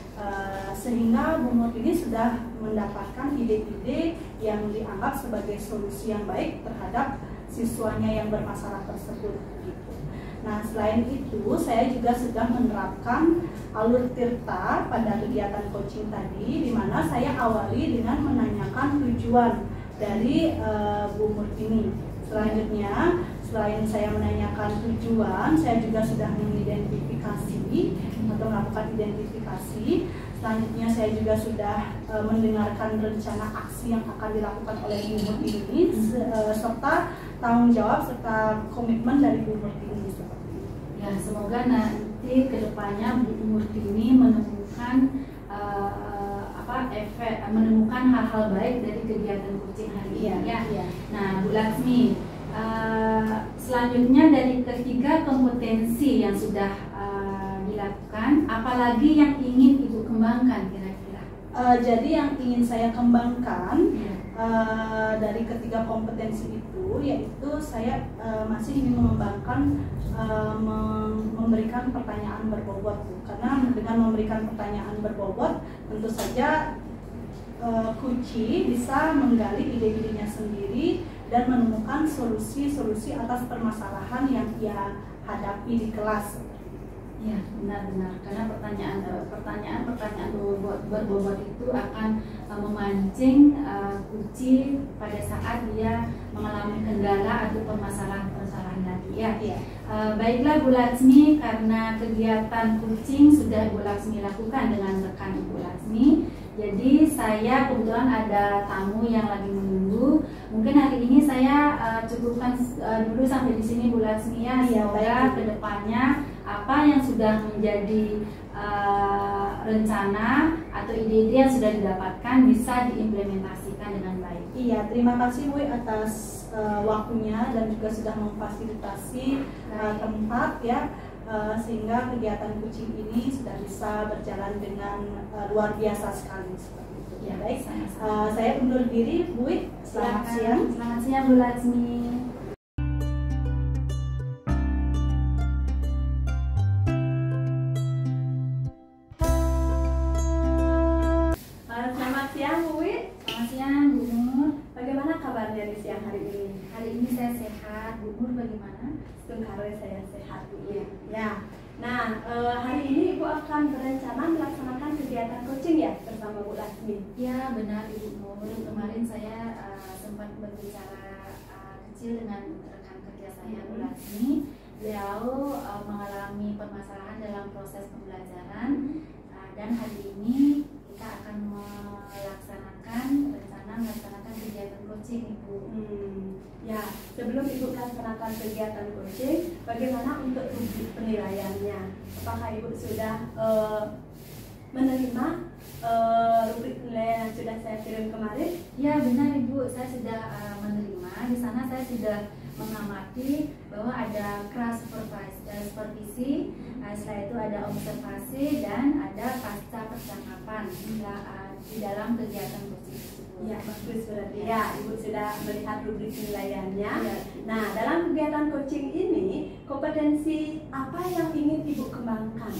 sehingga Bu Murtini sudah mendapatkan ide-ide yang dianggap sebagai solusi yang baik terhadap siswanya yang bermasalah tersebut. Gitu. Nah, selain itu saya juga sudah menerapkan alur tirta pada kegiatan coaching tadi, di mana saya awali dengan menanyakan tujuan dari Bu Murtini. Selanjutnya, selain saya menanyakan tujuan, saya juga sudah mengidentifikasi atau melakukan identifikasi. Selanjutnya saya juga sudah mendengarkan rencana aksi yang akan dilakukan oleh Bu Murtini, serta tanggung jawab serta komitmen dari Bu Murtini seperti itu. Ya, semoga nanti kedepannya Bu Murtini menemukan menemukan hal-hal baik dari kegiatan coaching hari ini ya. Iya. Nah, Bu Laksmi, selanjutnya dari ketiga kompetensi yang sudah dilakukan, apalagi yang ingin Ibu kembangkan kira-kira? Jadi yang ingin saya kembangkan Ya. dari ketiga kompetensi itu, yaitu saya masih ingin mengembangkan memberikan pertanyaan berbobot, karena dengan memberikan pertanyaan berbobot tentu saja kunci bisa menggali ide-idenya sendiri dan menemukan solusi-solusi atas permasalahan yang ia hadapi di kelas. Ya, benar-benar, karena pertanyaan berbobot itu akan memancing kunci pada saat dia mengalami kendala atau permasalahan lagi ya. Iya. Baiklah Bu Laksmi, karena kegiatan coaching sudah Bu Laksmi lakukan dengan rekan Ibu Laksmi, jadi saya kebetulan ada tamu yang lagi menunggu. Mungkin hari ini saya cukupkan dulu sampai di sini Bu Laksmi ya. Semoga kedepannya apa yang sudah menjadi rencana atau ide-ide yang sudah didapatkan bisa diimplementasikan dengan baik. Iya, terima kasih Bu atas waktunya dan juga sudah memfasilitasi tempat ya, sehingga kegiatan coaching ini sudah bisa berjalan dengan luar biasa sekali seperti itu. Ya, baik. sama-sama. Saya undur diri, Bu. Selamat siang. Selamat siang Bu Laksmi. Selamat siang Bu Wi. Selamat siang Bu Nur. Bagaimana kabarnya di siang hari ini? Hari ini saya sehat. Bu Nur bagaimana? Setengah saya sehat Bu Wi. Iya. Ya. Nah, hari ini Ibu akan berencana melaksanakan kegiatan coaching ya bersama Bu Laksmi. Ya benar Ibu Nur. Kemarin saya sempat berbicara kecil dengan rekan kerja saya Bu Laksmi. Beliau mengalami permasalahan dalam proses pembelajaran, dan hari ini kita akan melaksanakan kegiatan coaching Ibu. Ya, sebelum Ibu melaksanakan kegiatan coaching, bagaimana untuk rubrik penilaiannya? Apakah Ibu sudah menerima rubrik penilaian yang sudah saya kirim kemarin? Ya benar Ibu, saya sudah menerima. Di sana saya sudah mengamati bahwa ada cross supervisi, setelah itu ada observasi dan ada pasca percakapan di dalam kegiatan coaching tersebut. Ya, bagus berarti ya Ibu sudah melihat rubrik penilaiannya. Ya. Nah, dalam kegiatan coaching ini, kompetensi apa yang ingin Ibu kembangkan?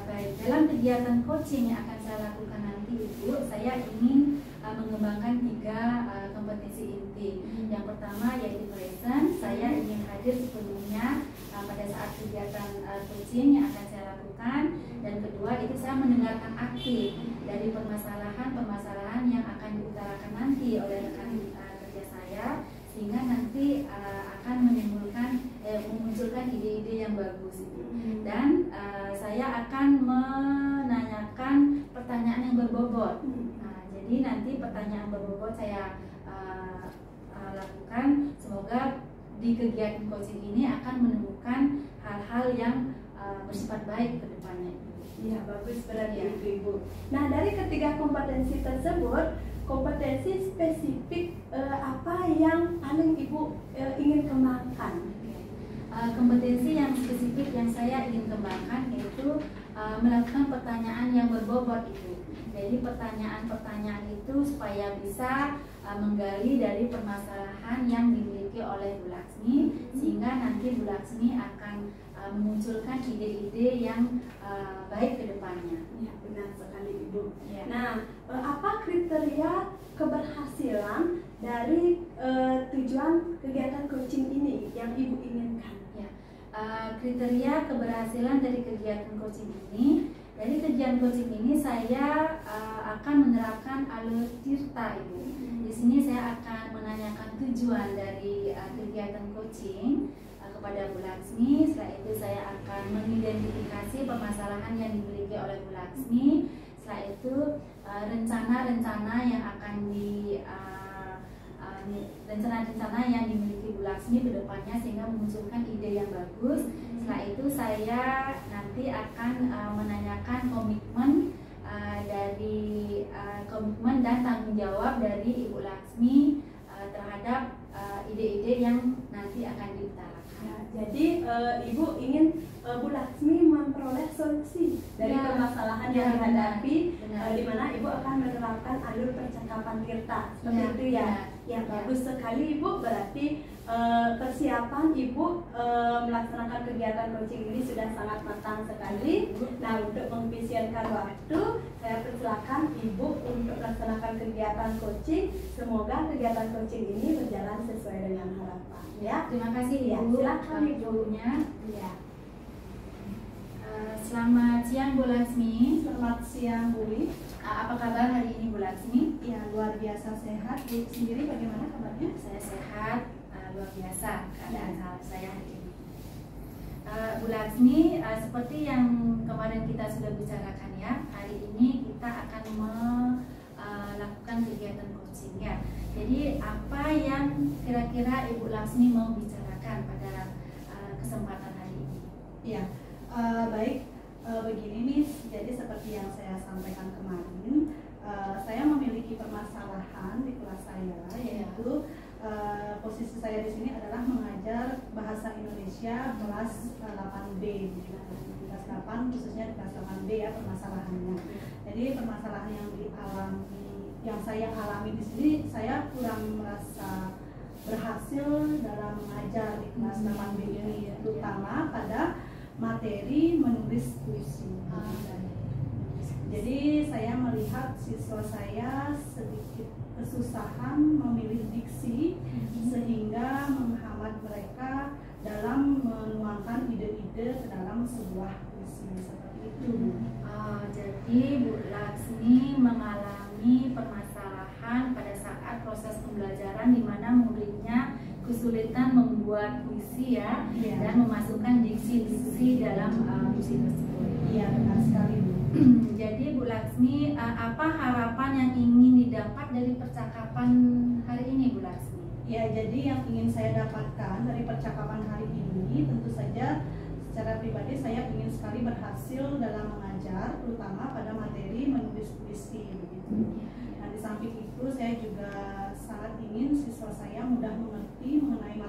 Baik, dalam kegiatan coaching yang akan saya lakukan nanti Ibu, saya ingin mengembangkan 3 kompetensi inti. Yang pertama yaitu present, saya ingin hadir sepenuhnya pada saat kegiatan coaching yang akan saya lakukan. masukan, dan kedua itu saya mendengarkan aktif dari permasalahan-permasalahan yang akan diutarakan nanti oleh rekan kerja saya, sehingga nanti akan memunculkan ide-ide yang bagus itu. Dan saya akan menanyakan pertanyaan yang berbobot. Nah, jadi nanti pertanyaan berbobot saya lakukan. Semoga di kegiatan coaching ini akan menemukan hal-hal yang bersifat baik ke depannya. Iya, bagus berarti itu Ibu. Nah, dari ketiga kompetensi tersebut, kompetensi spesifik apa yang paling Ibu ingin kembangkan? Kompetensi yang spesifik yang saya ingin kembangkan yaitu melakukan pertanyaan yang berbobot itu. Jadi pertanyaan-pertanyaan itu supaya bisa menggali dari permasalahan yang dimiliki oleh Bu Laksmi, sehingga nanti Bu Laksmi akan memunculkan ide-ide yang baik ke depannya. Ya, benar sekali Ibu. Ya. Nah, apa kriteria keberhasilan dari tujuan kegiatan coaching ini yang Ibu inginkan? Ya. Kriteria keberhasilan dari kegiatan coaching ini, dari kegiatan coaching ini saya akan menerapkan alur tirta Ibu. Di sini saya akan menanyakan tujuan dari kegiatan coaching kepada Bu Laksmi. Setelah itu saya akan mengidentifikasi permasalahan yang dimiliki oleh Bu Laksmi. Setelah itu rencana-rencana yang akan rencana-rencana yang dimiliki Bu Laksmi ke depannya sehingga memunculkan ide yang bagus. Setelah itu saya nanti akan menanyakan komitmen komitmen dan tanggung jawab dari Ibu Laksmi terhadap ide-ide yang nanti akan diutarakan. Ya, jadi Ibu ingin Bu Laksmi memperoleh solusi dari permasalahan yang dihadapi, di mana Ibu akan menerapkan alur percakapan tirta. Seperti itu ya. Ya, bagus sekali Ibu. Berarti persiapan Ibu melaksanakan kegiatan coaching ini sudah sangat matang sekali. Nah, untuk mengefisienkan waktu, saya persilakan Ibu untuk melaksanakan kegiatan coaching. Semoga kegiatan coaching ini berjalan sesuai dengan harapan. Ya, terima kasih Ibu. Ya, silakan Ibunya. Ya. Selamat siang Bu Laksmi. Selamat siang Bu Wi. Apa kabar hari ini Bu Laksmi? Ya, luar biasa sehat. Bu sendiri bagaimana kabarnya? Saya sehat, luar biasa keadaan saya hari ini. Bu Laksmi, seperti yang kemarin kita sudah bicarakan ya, hari ini kita akan melakukan kegiatan coaching ya. Jadi apa yang kira-kira Ibu Laksmi mau bicarakan pada kesempatan hari ini? Ya, baik. Begini nih, jadi seperti yang saya sampaikan kemarin, saya memiliki permasalahan di kelas saya, yaitu posisi saya di sini adalah mengajar bahasa Indonesia kelas 8B, kelas 8 khususnya di kelas 8B ya permasalahannya. Jadi permasalahan yang saya alami di sini, saya kurang merasa berhasil dalam mengajar di kelas 8B ini, terutama pada materi menulis puisi. Jadi saya melihat siswa saya sedikit kesusahan memilih diksi sehingga menghambat mereka dalam menuangkan ide-ide ke dalam sebuah puisi seperti itu. Jadi Bu Laksmi mengalami permasalahan pada saat proses pembelajaran di mana muridnya kesulitan membuat puisi ya, dan memasukkan diksi-diksi dalam puisi tersebut. Iya, benar sekali Bu. Jadi Bu Laksmi, apa harapan yang ingin didapat dari percakapan hari ini Bu Laksmi? Ya, jadi yang ingin saya dapatkan dari percakapan hari ini tentu saja secara pribadi saya ingin sekali berhasil dalam mengajar, terutama pada materi menulis puisi begitu. Nah, di samping itu saya juga sangat ingin siswa saya mudah mengerti mengenai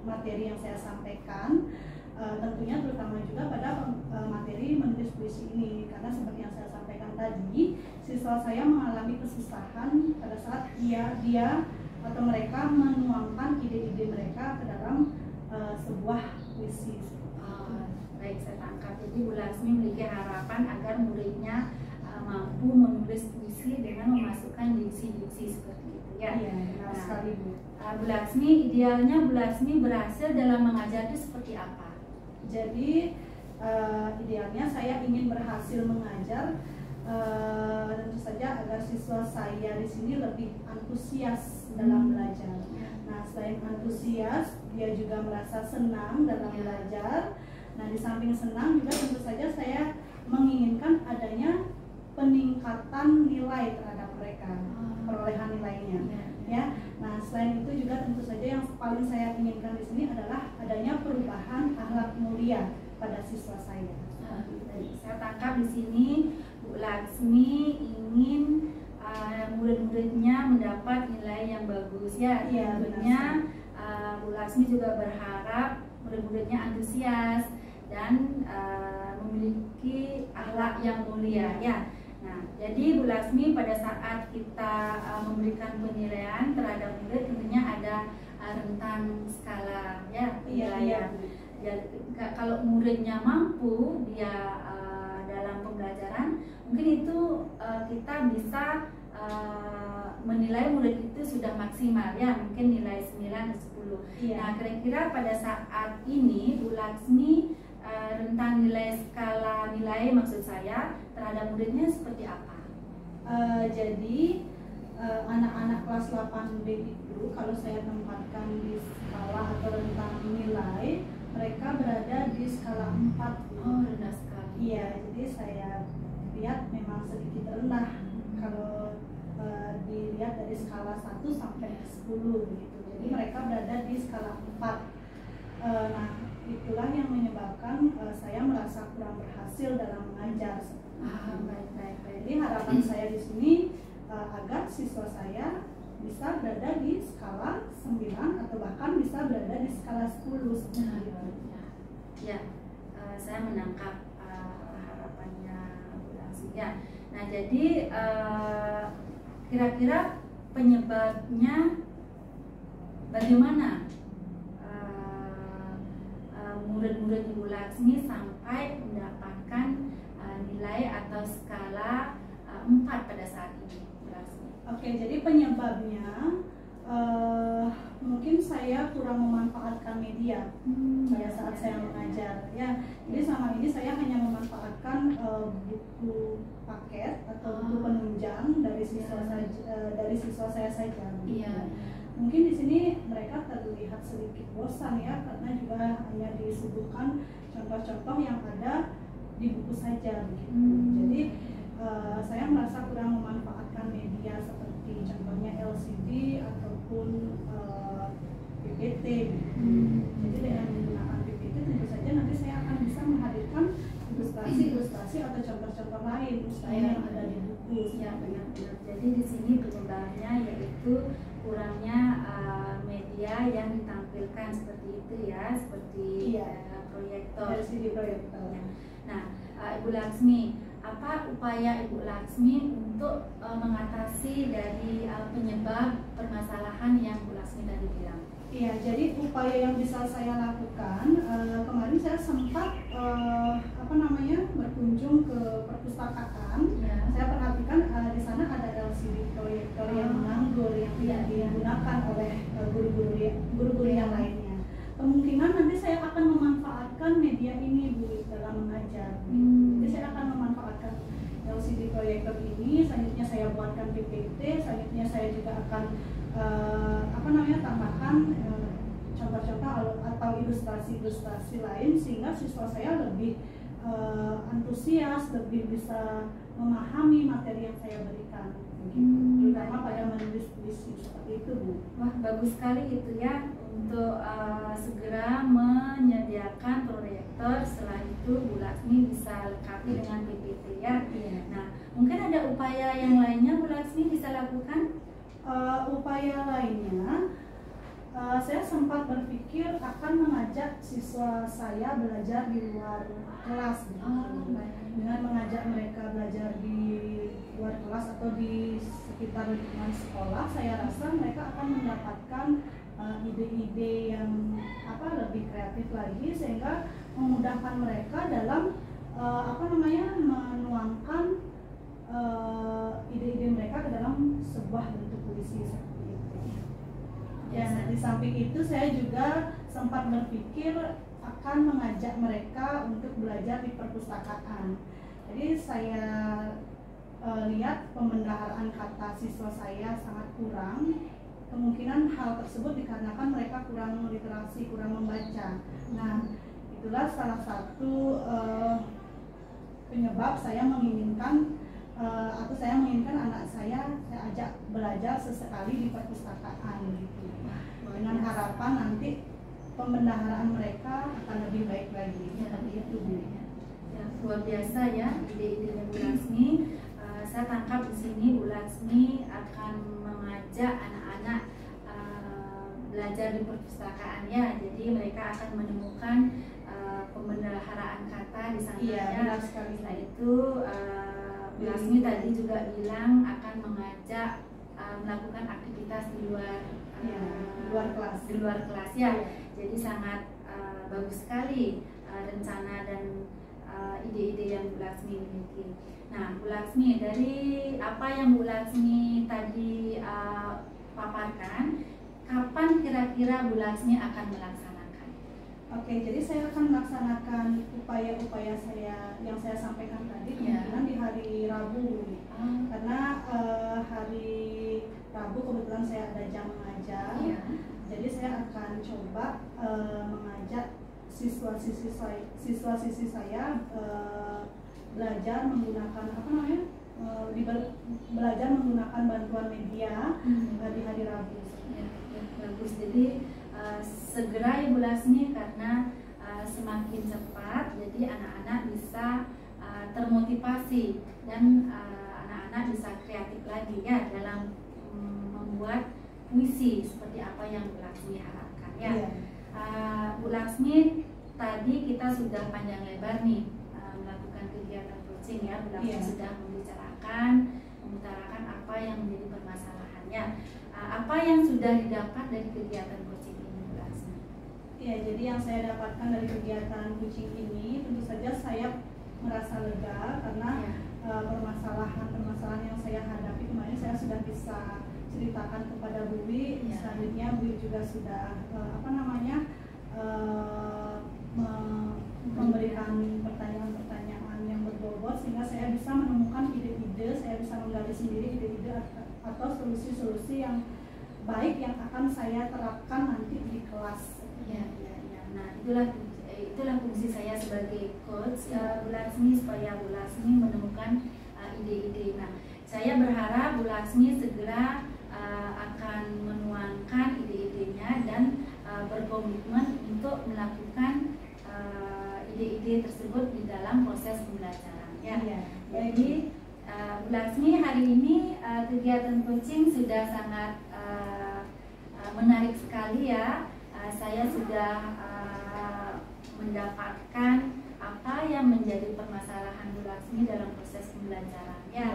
materi yang saya sampaikan, tentunya terutama juga pada materi menulis puisi ini, karena seperti yang saya sampaikan tadi, siswa saya mengalami kesusahan pada saat dia atau mereka menuangkan ide-ide mereka ke dalam sebuah puisi. Baik, saya tangkap. Jadi Bu Laksmi memiliki harapan agar muridnya mampu menulis puisi dengan memasukkan diksi-diksi seperti itu ya. Iya, benar sekali Bu. Bu Laksmi, idealnya Bu Laksmi berhasil dalam mengajar itu seperti apa? Jadi idealnya saya ingin berhasil mengajar, tentu saja agar siswa saya di sini lebih antusias dalam belajar. Nah, selain antusias, dia juga merasa senang dalam belajar. Nah, di samping senang juga tentu saja saya menginginkan adanya peningkatan nilai terhadap mereka, perolehan nilainya. Ya, nah selain itu juga tentu saja yang paling saya inginkan di sini adalah adanya perubahan akhlak mulia pada siswa saya. Saya tangkap di sini Bu Laksmi ingin murid-muridnya mendapat nilai yang bagus ya. Iya, tentunya Bu Laksmi juga berharap murid-muridnya antusias dan memiliki akhlak yang mulia ya. Nah, jadi Bu Laksmi pada saat kita memberikan penilaian terhadap murid tentunya ada rentang skala ya penilaian. Ya, kalau muridnya mampu dia dalam pembelajaran, mungkin itu kita bisa menilai murid itu sudah maksimal ya, mungkin nilai 9 atau 10. Iya. Nah, kira-kira pada saat ini Bu Laksmi rentang nilai skala nilai maksud saya terhadap muridnya seperti apa? Jadi anak-anak kelas 8B itu kalau saya tempatkan di skala atau rentang nilai, mereka berada di skala 4. Oh, rendah sekali. Iya, jadi saya lihat memang sedikit rendah kalau dilihat dari skala 1 sampai 10 gitu. Jadi mereka berada di skala 4. Nah, itulah yang menyebabkan saya merasa kurang berhasil dalam mengajar. Baik. Jadi harapan saya di sini agar siswa saya bisa berada di skala 9 atau bahkan bisa berada di skala 10 seperti itu. Ya, saya menangkap harapannya Bu Laksmi ya. Nah, jadi kira-kira penyebabnya bagaimana murid-murid Ibu Laksmi sampai mendapatkan nilai atau skala 4 pada saat ini, Bu Laksmi? Oke, jadi penyebabnya mungkin saya kurang memanfaatkan media pada saat saya mengajar ya. Jadi selama ini saya hanya memanfaatkan buku paket atau buku penunjang dari siswa saya saja. Iya. Mungkin di sini mereka terlihat sedikit bosan ya, karena juga hanya disuguhkan contoh-contoh yang ada di buku saja begitu. Jadi saya merasa kurang memanfaatkan media seperti contohnya LCD ataupun PPT. Jadi dengan menggunakan PPT tentu saja nanti saya akan bisa menghadirkan ilustrasi atau contoh-contoh lain yang ada di buku. Ya, benar-benar. Jadi di sini penyebabnya yaitu kurangnya media yang ditampilkan seperti itu ya, seperti proyektor. LCD proyektor. Nah, Ibu Laksmi, apa upaya Ibu Laksmi untuk mengatasi dari penyebab permasalahan yang Bu Laksmi tadi bilang? Iya, jadi upaya yang bisa saya lakukan, kemarin saya sempat berkunjung ke perpustakaan. Ya. Saya perhatikan di sana ada LCD proyektor yang menganggur yang tidak digunakan oleh guru-guru yang lainnya. Kemungkinan nanti saya akan memanfaatkan media ini Bu dalam mengajar. Jadi saya akan memanfaatkan LCD proyektor ini, selanjutnya saya buatkan PPT, selanjutnya saya juga akan tambahkan contoh-contoh atau ilustrasi-ilustrasi lain sehingga siswa saya lebih antusias, lebih bisa memahami materi yang saya berikan, terutama pada menulis puisi seperti itu Bu. Wah, bagus sekali itu ya, untuk segera menyediakan proyektor. Setelah itu Bu Laksmi bisa lengkapi dengan PPT ya. Nah, mungkin ada upaya yang lainnya Bu Laksmi bisa lakukan? Upaya lainnya, saya sempat berpikir akan mengajak siswa saya belajar di luar kelas, dengan mengajak mereka belajar di luar kelas atau di sekitar lingkungan sekolah. Saya rasa mereka akan mendapatkan ide-ide yang lebih kreatif lagi, sehingga memudahkan mereka dalam menuangkan ide-ide mereka ke dalam sebuah bentuk puisi seperti itu. Ya, di samping itu saya juga sempat berpikir akan mengajak mereka untuk belajar di perpustakaan. Jadi saya lihat pembendaharaan kata siswa saya sangat kurang. Kemungkinan hal tersebut dikarenakan mereka kurang literasi, kurang membaca. Nah, itulah salah satu penyebab saya menginginkan anak saya ajak belajar sesekali di perpustakaan gitu. Dengan harapan nanti pembendaharaan mereka akan lebih baik lagi. Seperti itu, Bu. Ya, luar biasa ya ide-idenya Bu Laksmi. Saya tangkap di sini Bu Laksmi akan mengajak anak-anak belajar di perpustakaan ya. Jadi mereka akan menemukan pembendaharaan kata di sana. Iya, Setelah itu Bu Laksmi tadi juga bilang akan mengajak melakukan aktivitas di luar di luar kelas ya. Jadi sangat bagus sekali rencana dan ide-ide yang Bu Laksmi miliki. Nah, Bu Laksmi, dari apa yang Bu Laksmi tadi paparkan, kapan kira-kira Bu Laksmi akan melaksanakan? Oke, jadi saya akan melaksanakan upaya-upaya saya yang saya sampaikan tadi kemungkinan di hari Rabu, karena hari Rabu kebetulan saya ada jam mengajar. Jadi saya akan coba mengajak siswa-siswi saya belajar menggunakan belajar menggunakan bantuan media di hari Rabu. Bagus. Jadi segera ya Bu Laksmi, karena semakin cepat jadi anak-anak bisa termotivasi dan anak-anak bisa kreatif lagi ya dalam membuat puisi seperti apa yang Bu Laksmi harapkan ya. Bu Laksmi, tadi kita sudah panjang lebar nih melakukan kegiatan coaching ya. Bu Laksmi sudah mengutarakan apa yang menjadi permasalahannya. Apa yang sudah didapat dari kegiatan coaching ini, Bu Laksmi? Ya, jadi yang saya dapatkan dari kegiatan coaching ini tentu saja saya merasa lega karena permasalahan yang saya hadapi kemarin saya sudah bisa ceritakan kepada Bu Wi. Selanjutnya Bu Wi juga sudah memberikan pertanyaan-pertanyaan yang berbobot sehingga saya bisa menemukan ide-ide, saya bisa menggali sendiri ide-ide atau solusi-solusi yang baik yang akan saya terapkan nanti di kelas. Nah, itulah fungsi saya sebagai coach Bu Laksmi, supaya Bu Laksmi menemukan ide-ide. Nah, saya berharap Bu Laksmi segera akan menuangkan ide-idenya dan berkomitmen untuk melakukan ide-ide tersebut di dalam proses pembelajaran ya. Jadi Bu Laksmi, hari ini kegiatan coaching sudah sangat menarik sekali ya. Saya sudah mendapatkan apa yang menjadi permasalahan Bu Laksmi dalam proses pembelajaran ya.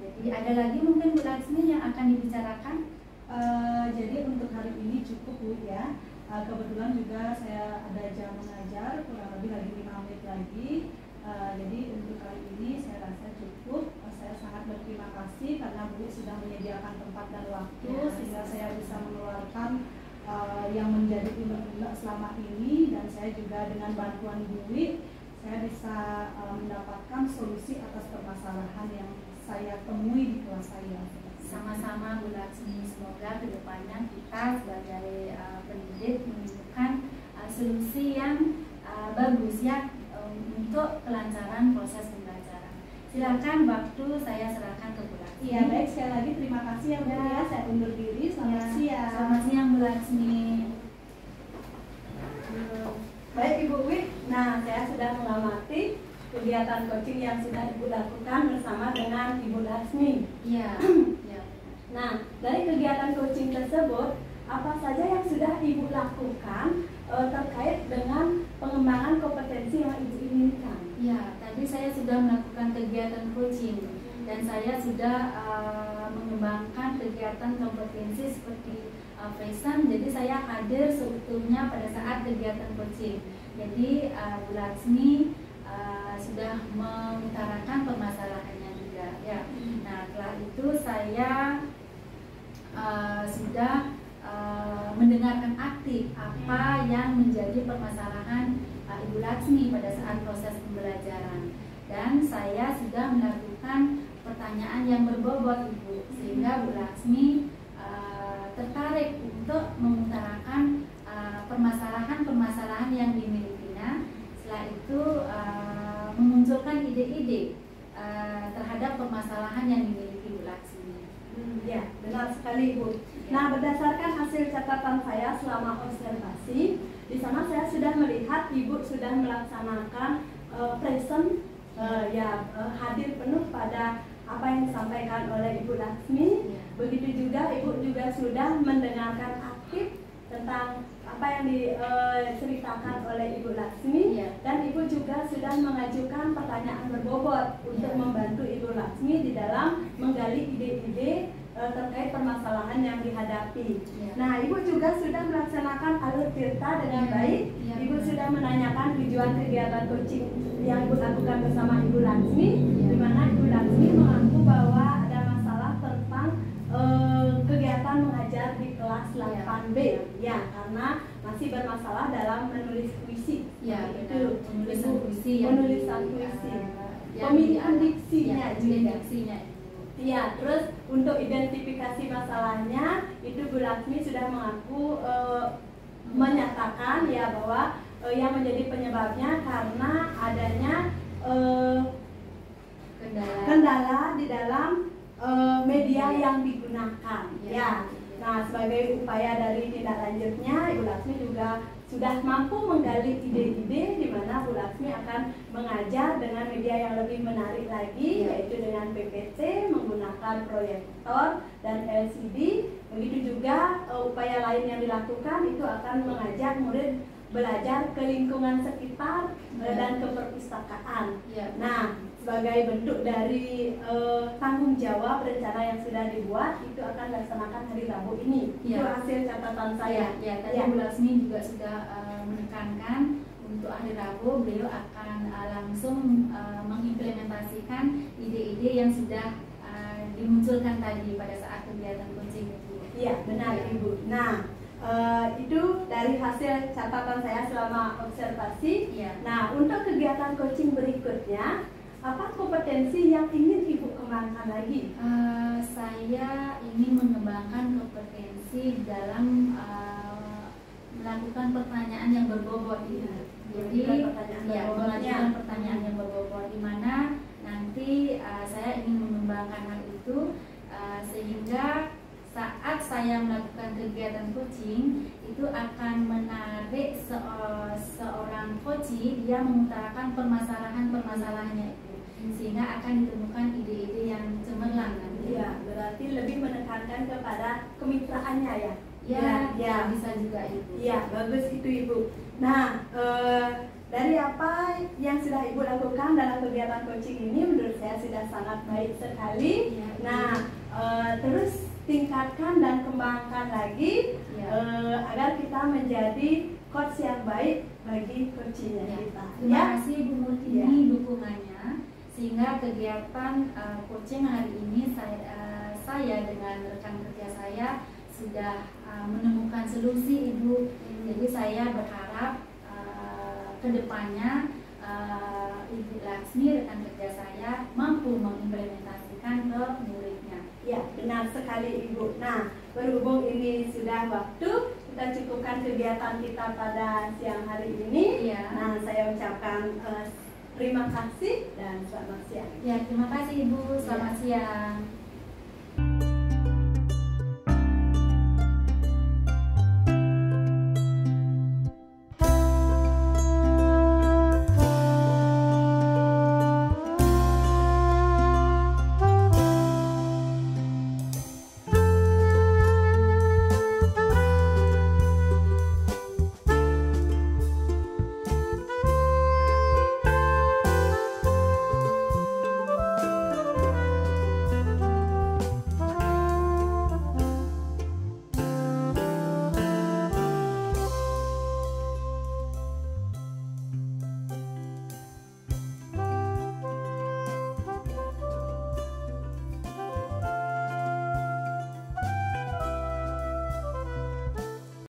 Jadi ada lagi mungkin Bu Laksmi yang akan dibicarakan? Jadi untuk hari ini cukup Bu ya. Kebetulan juga saya ada jam mengajar kurang lebih lagi 5 menit lagi. Jadi untuk kali ini saya rasa cukup. Saya sangat berterima kasih karena Bu sudah menyediakan tempat dan waktu sehingga saya bisa mengeluarkan yang menjadi unek-unek selama ini, dan saya juga dengan bantuan Bu saya bisa mendapatkan solusi atas permasalahan yang saya temui di kelas saya. Sama-sama Bu Laksmi, semoga kedepannya kita sebagai pendidik menemukan solusi yang bagus ya untuk kelancaran proses pembelajaran. Silakan, waktu saya serahkan ke Bu Laksmi. Iya, baik, sekali lagi terima kasih ya Bu ya. Saya undur diri. Selamat siang. Selamat siang Bu Laksmi. Baik Ibu Wi, nah saya sudah mengamati kegiatan coaching yang sudah Ibu lakukan bersama dengan Ibu Laksmi. Iya. Nah, dari kegiatan coaching tersebut, apa saja yang sudah Ibu lakukan terkait dengan pengembangan kompetensi yang Ibu inginkan? Ya, tadi saya sudah melakukan kegiatan coaching dan saya sudah mengembangkan kegiatan kompetensi seperti fashion. Jadi saya hadir sebetulnya pada saat kegiatan coaching. Jadi Bu Laksmi sudah mengutarakan permasalahannya juga ya. Nah, setelah itu saya sudah mendengarkan aktif apa yang menjadi permasalahan Ibu Laksmi pada saat proses pembelajaran. Dan saya sudah melakukan pertanyaan yang berbobot Ibu, sehingga Bu Laksmi tertarik untuk mengutarakan permasalahan-permasalahan yang dimilikinya. Setelah itu memunculkan ide-ide terhadap permasalahan yang dimiliki Bu Laksmi. Ya, benar sekali Ibu. Nah, berdasarkan hasil catatan saya selama observasi, di sana saya sudah melihat Ibu sudah melaksanakan present, hadir penuh pada apa yang disampaikan oleh Ibu Laksmi. Begitu juga Ibu juga sudah mendengarkan aktif tentang apa yang diceritakan oleh Ibu Laksmi, dan Ibu juga sudah mengajukan pertanyaan berbobot untuk membantu Ibu Laksmi di dalam menggali ide-ide terkait permasalahan yang dihadapi. Nah, Ibu juga sudah melaksanakan alur tirta dengan baik. Ibu sudah menanyakan tujuan kegiatan coaching yang Ibu lakukan bersama Ibu Laksmi, di mana Ibu Laksmi mengaku bahwa ada masalah tentang kegiatan mengajar di kelas 8B, ya, karena masih bermasalah dalam menulis puisi. Itu penulisan puisi, pemilihan diksinya juga. Iya, terus untuk identifikasi masalahnya itu Bu Laksmi sudah mengaku menyatakan ya bahwa yang menjadi penyebabnya karena adanya kendala di dalam media yang digunakan. Nah, sebagai upaya dari tindak lanjutnya, Ibu Laksmi juga sudah mampu menggali ide-ide di mana Bu Laksmi akan mengajar dengan media yang lebih menarik lagi, yaitu dengan PPT menggunakan proyektor dan LCD. Begitu juga upaya lain yang dilakukan itu akan mengajak murid belajar ke lingkungan sekitar dan ke perpustakaan. Nah, sebagai bentuk dari tanggung jawab rencana yang sudah dibuat, itu akan dilaksanakan hari Rabu ini. Itu hasil catatan saya. Tadi Bu Laksmi juga sudah menekankan untuk hari Rabu beliau akan langsung mengimplementasikan ide-ide yang sudah dimunculkan tadi pada saat kegiatan coaching itu. Iya, benar Ibu. Nah, itu dari hasil catatan saya selama observasi. Nah, untuk kegiatan coaching berikutnya, apa kompetensi yang ingin Ibu kembangkan lagi? Saya ingin mengembangkan kompetensi dalam melakukan pertanyaan yang berbobot. Jadi, mengajukan pertanyaan yang berbobot, di mana nanti saya ingin mengembangkan hal itu sehingga saat saya melakukan kegiatan coaching itu akan menarik seorang coach, dia mengutarakan permasalahannya itu, sehingga akan ditemukan ide-ide yang cemerlang nanti. Berarti lebih menekankan kepada kemitraannya ya. Bisa juga itu. Bagus itu Ibu. Nah, dari apa yang sudah Ibu lakukan dalam kegiatan coaching ini, menurut saya sudah sangat baik sekali. Nah, terus tingkatkan dan kembangkan lagi agar kita menjadi coach yang baik bagi coachingnya kita. Terima kasih Bu Murtini dukungannya, sehingga kegiatan coaching hari ini saya dengan rekan kerja saya sudah menemukan solusi Ibu. Jadi saya berharap kedepannya Ibu Laksmi, rekan kerja saya, mampu mengimplementasikan ke muridnya. Benar sekali Ibu. Nah, berhubung ini sudah waktu, kita cukupkan kegiatan kita pada siang hari ini. Nah, saya ucapkan terima kasih dan selamat siang. Terima kasih Ibu, selamat siang.